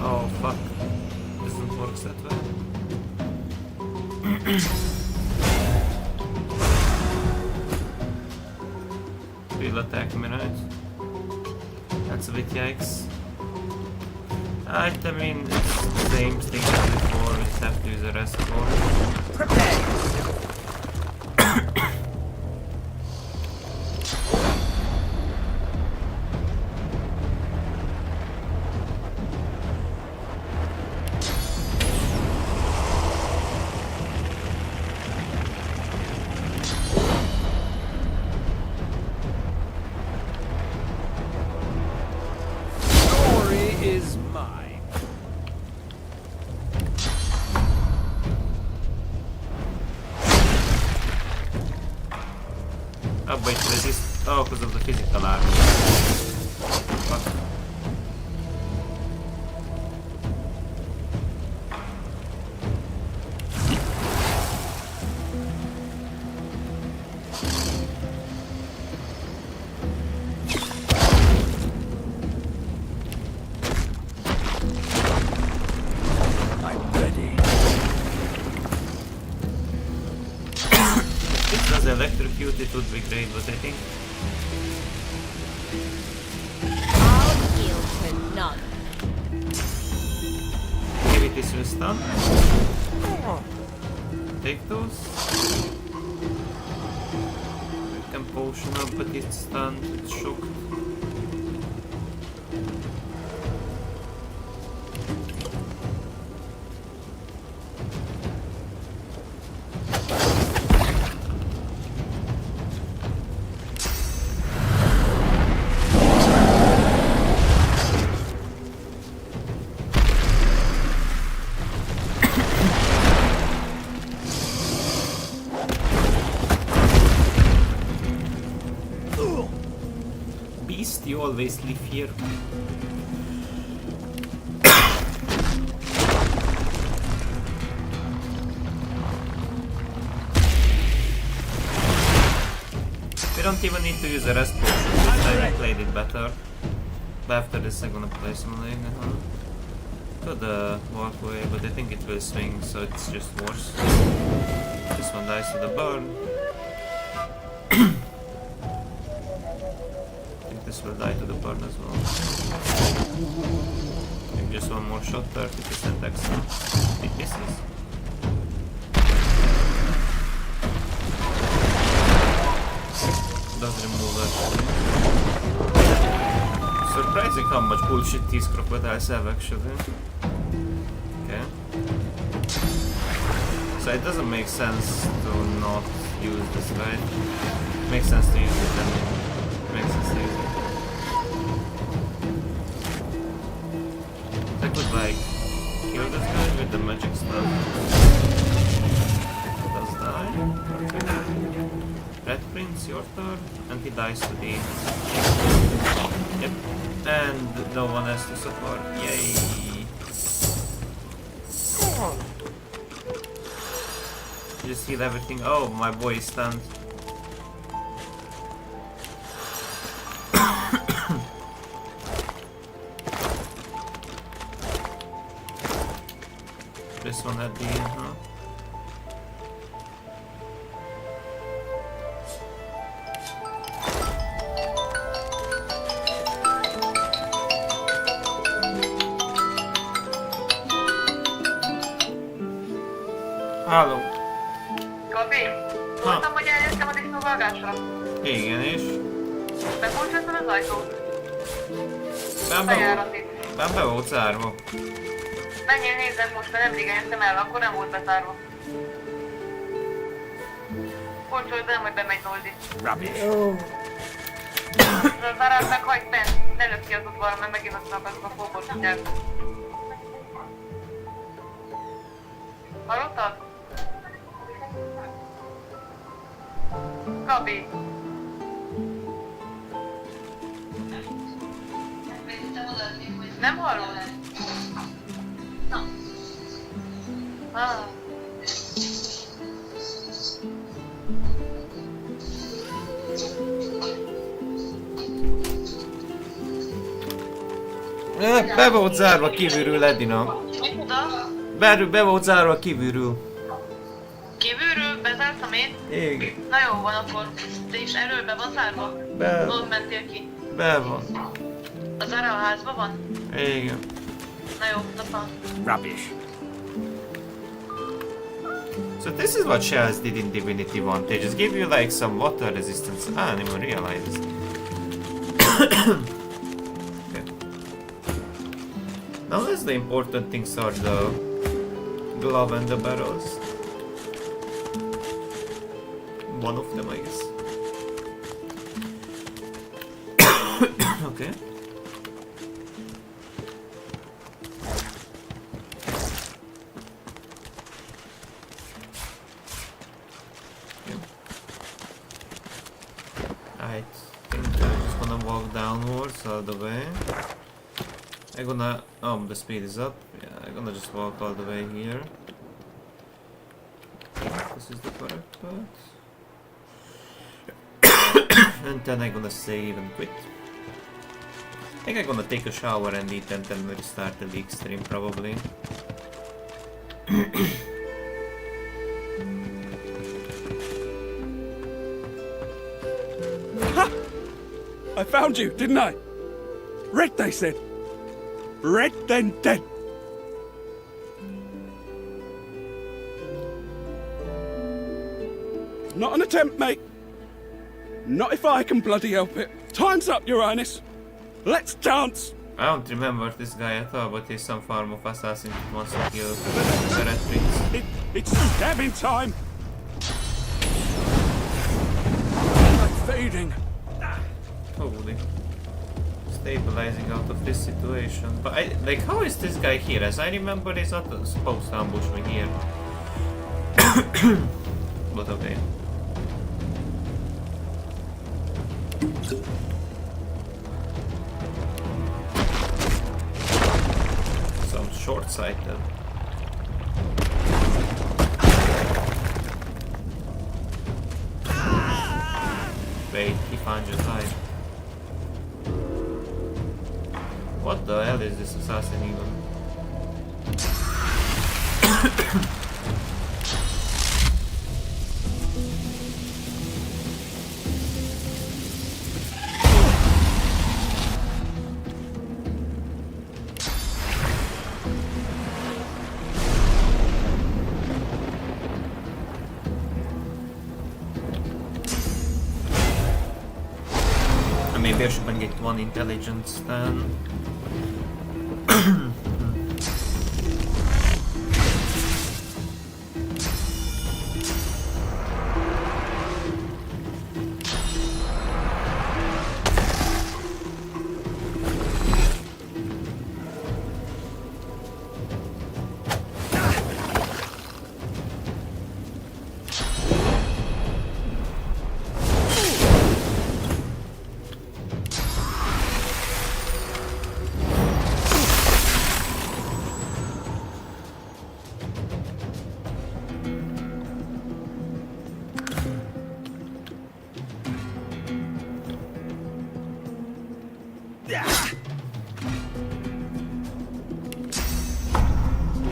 Oh fuck. Doesn't work that well. He'll attack me, right? That's a bit yikes. I mean, it's the same thing as before, we just have to use a rest for. Prepare! Oh, but it resists. Oh, because of the physical armor. Fuck. Electrocute, it would be great, but I think I'll yield to none. maybe this will stun. Take those. We can potion up, but it's stunned, it's shocked. You always live here. We don't even need to use a rest potion. This time we played it better. But after this I'm gonna play something. Could walk away, but I think it will swing, so it's just worse. This one dies to the burn. This will die to the burn as well. Maybe just one more shot, 30% extra. It misses. Does remove actually. Surprising how much bullshit these crocodiles have actually. Okay. So it doesn't make sense to not use this guy. It makes sense to use it and it makes sense to use it. I could like kill this guy with the magic stuff. Does die. Perfect. Red Prince, your turn, and he dies to the. Yep. And no one has to suffer. Yay! Just heal everything. Oh, my boy is stunned. This one at the end, huh? Halló! Gabi, mondtam, hogy eljöttem a disznóvágásra. Igen, és? Befújtottam az ajtót. Be volt zárva. Menjél, nézzed most, mert nem régen jöttem el, akkor nem volt bezárva. Kulcsold el, hogy bemegy Noldi. Rubbish. Az arát meg hagyd bent, ne lök ki az udvarra, mert megint ott azok a fogortják. Hallottad? Gabi. Nem hallod? Ah. Be volt zárva kívülről, Edina. Be volt zárva kívülről. Kívülről? Bezártam én? Igen. Na jó van akkor. De is erről be van zárva? Be. Hol mentél ki? Be van. Az arra a házban van? Igen. Na jó, napal. Rubbish. So this is what shells did in Divinity 1. They just give you like some water resistance. Ah, I didn't even realize this. Okay. Now the important things are the glove and the barrels. One of them, I guess. Okay. I think I'm just gonna walk downwards all the way. I'm gonna... the speed is up. Yeah, I'm gonna just walk all the way here. This is the correct path. And then I'm gonna save and quit. I think I'm gonna take a shower and eat and then restart the league stream probably. Ha! I found you, didn't I? Red, they said. Red, then dead. Not an attempt, mate. Not if I can bloody help it. Time's up, Your Highness. Let's dance. I don't remember this guy at all, but he's some form of assassin that wants to kill the red prince. It's stabbing time. Like fading. Holy. Stabilizing out of this situation. But how is this guy here? As I remember, he's not supposed to ambush me here. But okay. Some short-sighted. Wait, he found your side. What the hell is this assassin even? Maybe I should get one intelligence then.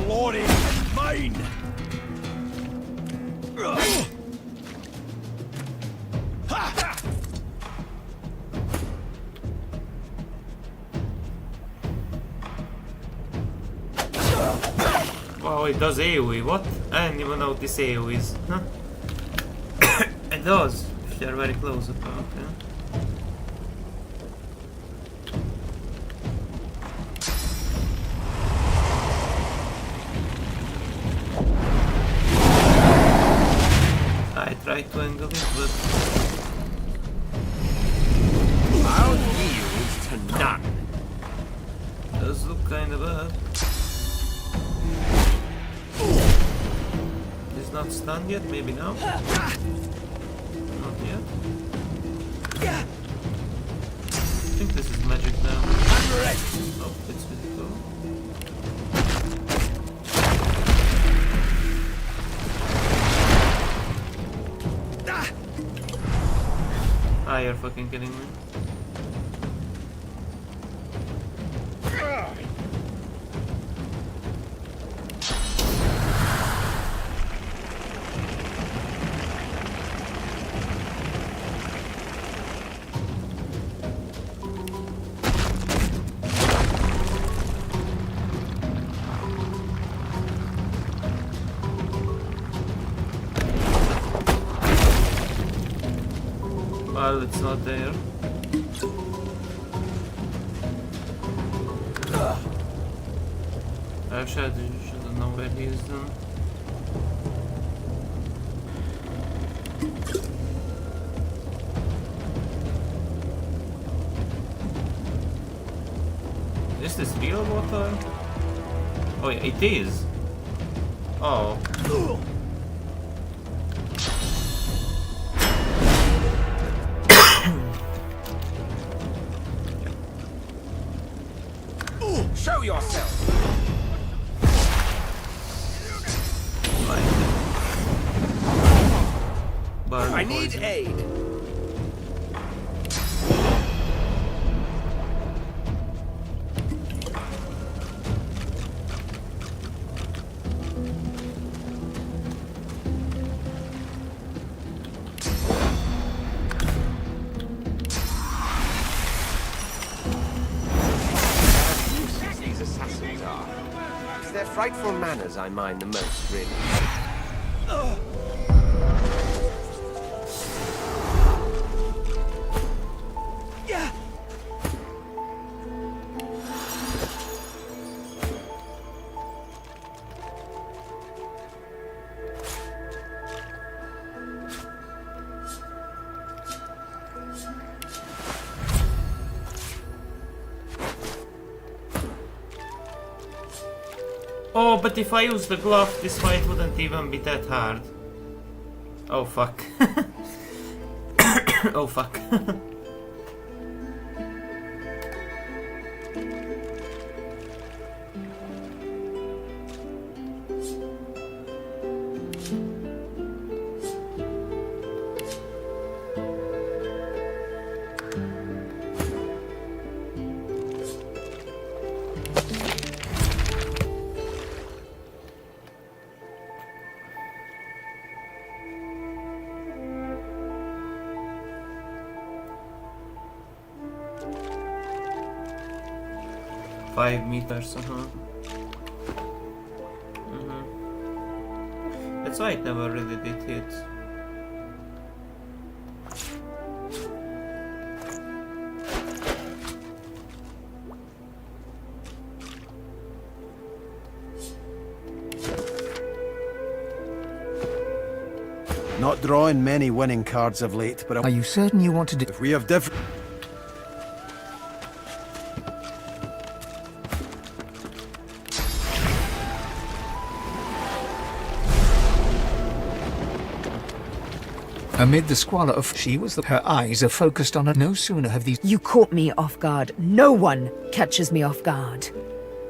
Lordy, mine. Wow, it does AoE, what? I didn't even know this AoE is. Huh? It does, if they're very close apart, yeah. I tried to angle it, but... I'll yield to none. Does look kinda bad. He's not stunned yet, maybe now? Not yet. I think this is magic now. Oh, it's physical. Ah, you're fucking kidding me. Well, it's not there. I shouldn't know where he is then. Is this real water? Oh yeah, it is. Oh. barley I need poison. aid. These assassins are. It's their frightful manners I mind the most, really. Oh, but if I use the glove, this fight wouldn't even be that hard. Oh fuck. Oh fuck. Five meters, That's why it never really did hit. Not drawing many winning cards of late, but Are you certain you want to do... if we have different... Amid the squalor of... Her eyes are focused on her. No sooner have these... You caught me off guard. No one catches me off guard.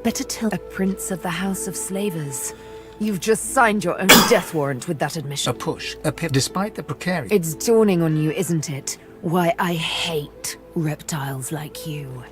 Better tell a prince of the House of Slavers. You've just signed your own death warrant with that admission. A push, a pip, despite the precarious... It's dawning on you, isn't it? Why I hate reptiles like you.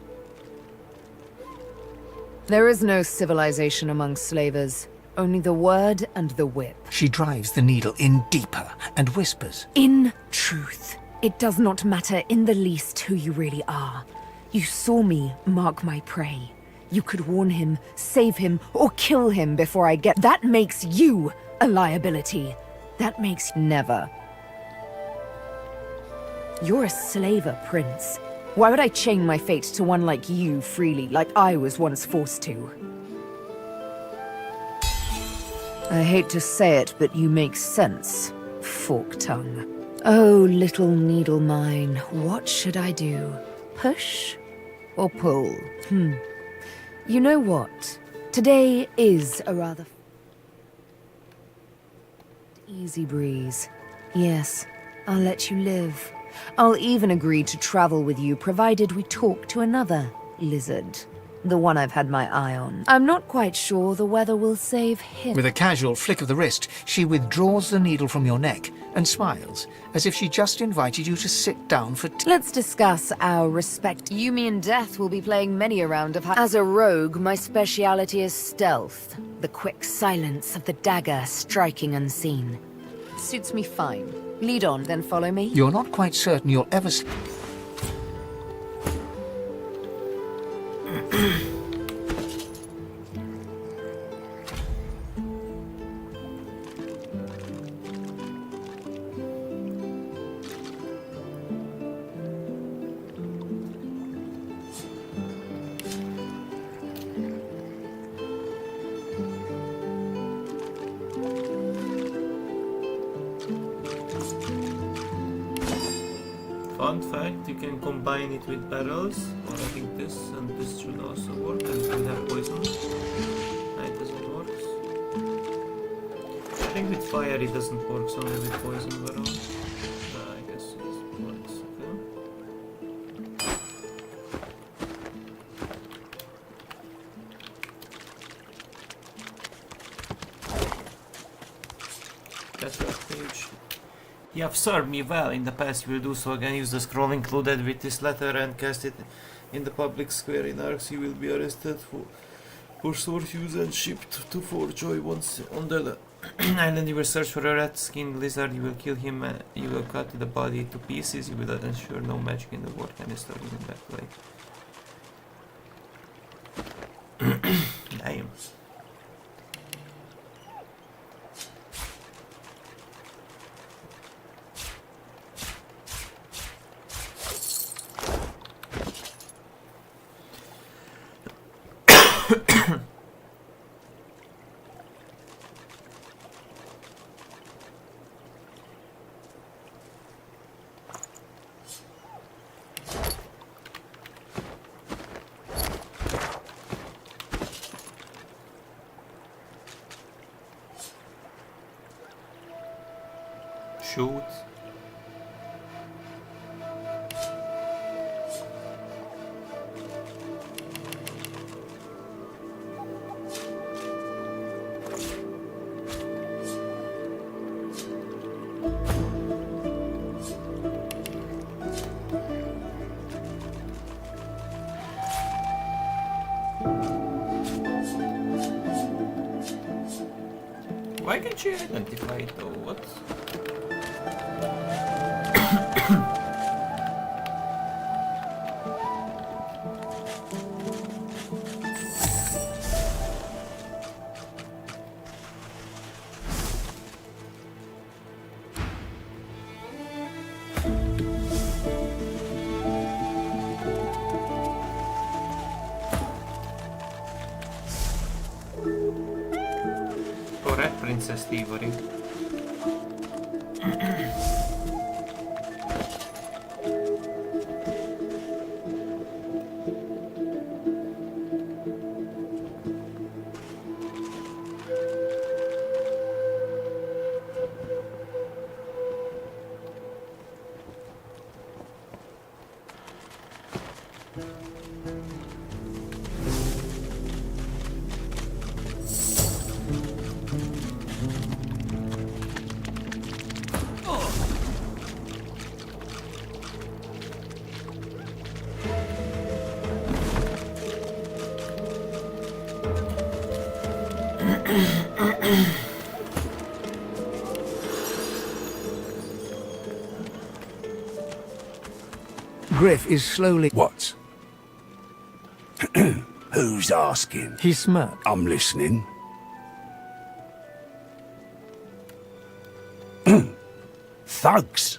There is no civilization among slavers. Only the word and the whip. She drives the needle in deeper and whispers. In truth, it does not matter in the least who you really are. You saw me mark my prey. You could warn him, save him, or kill him before I get... That makes you a liability. That makes... Never. You're a slaver, Prince. Why would I chain my fate to one like you freely, like I was once forced to? I hate to say it, but you make sense, fork tongue. Oh, little needle mine, what should I do? Push or pull? You know what? Today is a rather easy breeze. Yes, I'll let you live. I'll even agree to travel with you, provided we talk to another lizard. The one I've had my eye on. I'm not quite sure the weather will save him. With a casual flick of the wrist, she withdraws the needle from your neck and smiles, as if she just invited you to sit down for Let's discuss our respect. You, me, and Death will be playing many a round of... As a rogue, my speciality is stealth. The quick silence of the dagger striking unseen. Suits me fine. Lead on, then follow me. You're not quite certain you'll ever... Fun fact, you can combine it with barrels, or I think this and this should also work, and it will have poison. No, it doesn't work. I think with fire it doesn't work, so only with poison barrels. I guess it works, okay. That's that page. You have served me well in the past. You will do so again. Use the scroll included with this letter and cast it in the public square in Arx. You will be arrested for sword use and shipped to Fort Joy. Once on the island, you will search for a red-skinned lizard. You will kill him. You will cut the body to pieces. You will ensure no magic in the world can destroy him in that way. Damn. Shoot. Why can't you identify it though? What? Oh, Red Princess Thievery. Griff is slowly... What? Who's asking? He smirked. I'm listening. Thugs?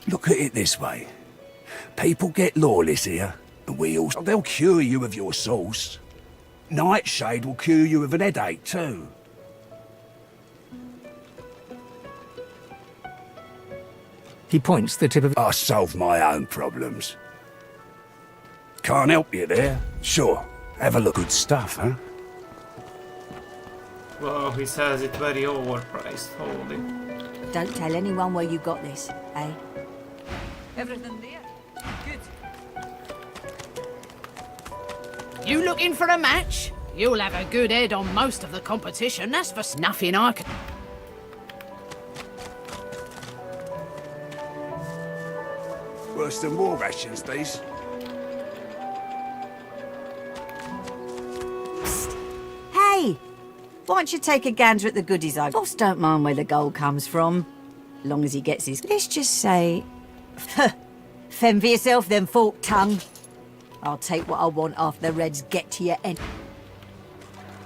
Look at it this way. People get lawless here, and they'll cure you of your sauce. Nightshade will cure you of an headache too. He points the tip of... I solve my own problems. Can't help you there. Sure, have a look. Good stuff, huh? Wow, he says it very overpriced. Holy. Don't tell anyone where you got this, eh? Everything there. Good. You looking for a match? You'll have a good head on most of the competition, that's for nothing I can... Worse than war rations, these. Hey! Why don't you take a gander at the goodies I got? Boss don't mind where the gold comes from. Long as he gets his... Let's just say... Fend for yourself, then, fork tongue. I'll take what I want after the Reds get to your end.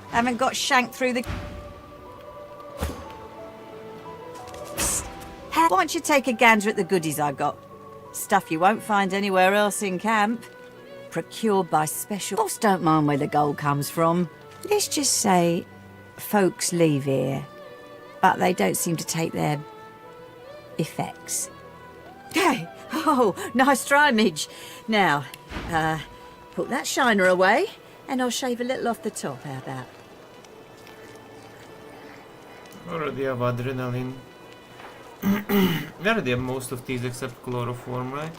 Haven't got shanked through the... Why don't you take a gander at the goodies I got? Stuff you won't find anywhere else in camp. Procured by special... Boss don't mind where the gold comes from. Let's just say... Folks leave here. But they don't seem to take their... effects. Hey! Oh, nice try, Midge. Now, put that shiner away, and I'll shave a little off the top, how about? Already have adrenaline. We already have most of these except chloroform, right?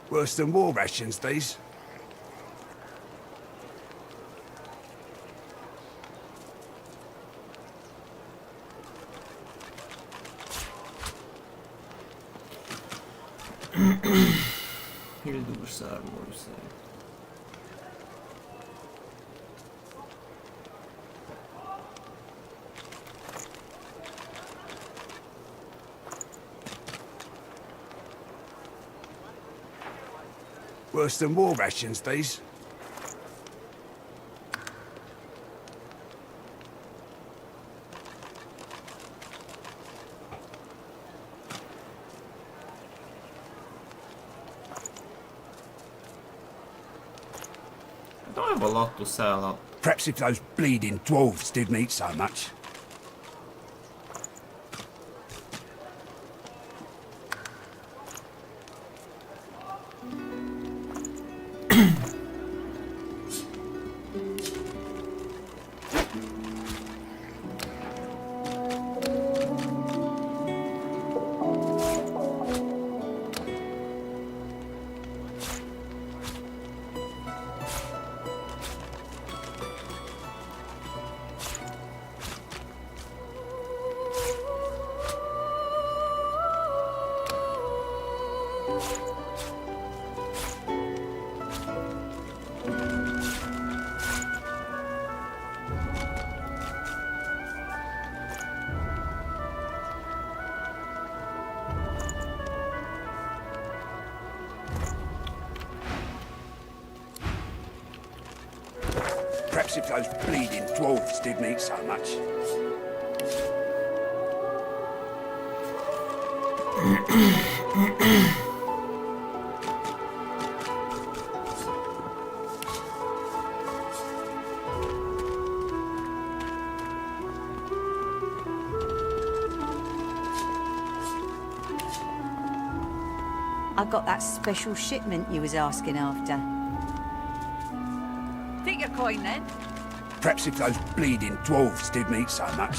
Worse than war rations, these. Hildur's armor save. Worse than war rations, these. I don't have a lot to sell. Perhaps if those bleeding dwarves didn't eat so much. Perhaps if those bleeding dwarves didn't eat so much. I got that special shipment you was asking after. Take your coin then. Perhaps if those bleeding dwarves didn't eat so much.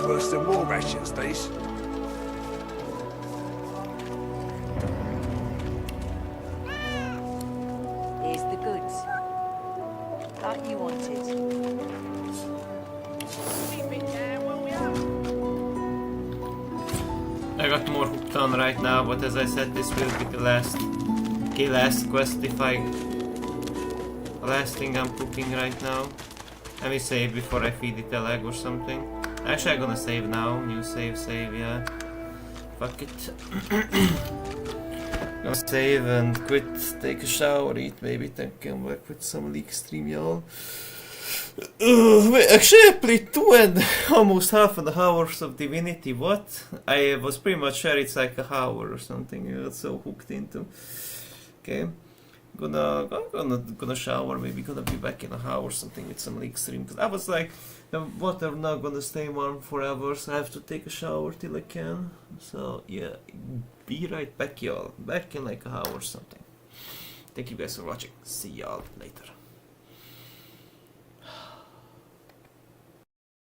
Worse than war rations, these. Here's the goods. Like you wanted. I got more hooked on right now, but as I said, this will be the last quest if the last thing I'm cooking right now. Let me save before I feed it a leg or something. Actually, I'm gonna save now. New save, yeah. Fuck it. Gonna save and quit, take a shower, eat maybe, then come back with some leak stream, y'all. Wait, actually I played almost half an hours of Divinity. What? I was pretty much sure it's like a hour or something. I got so hooked into. Okay. Gonna shower, maybe gonna be back in a hour or something with some leak stream, because I was like, the water not gonna stay warm forever, so I have to take a shower till I can. So yeah, be right back, y'all. Back in like a hour or something. Thank you guys for watching. See y'all later.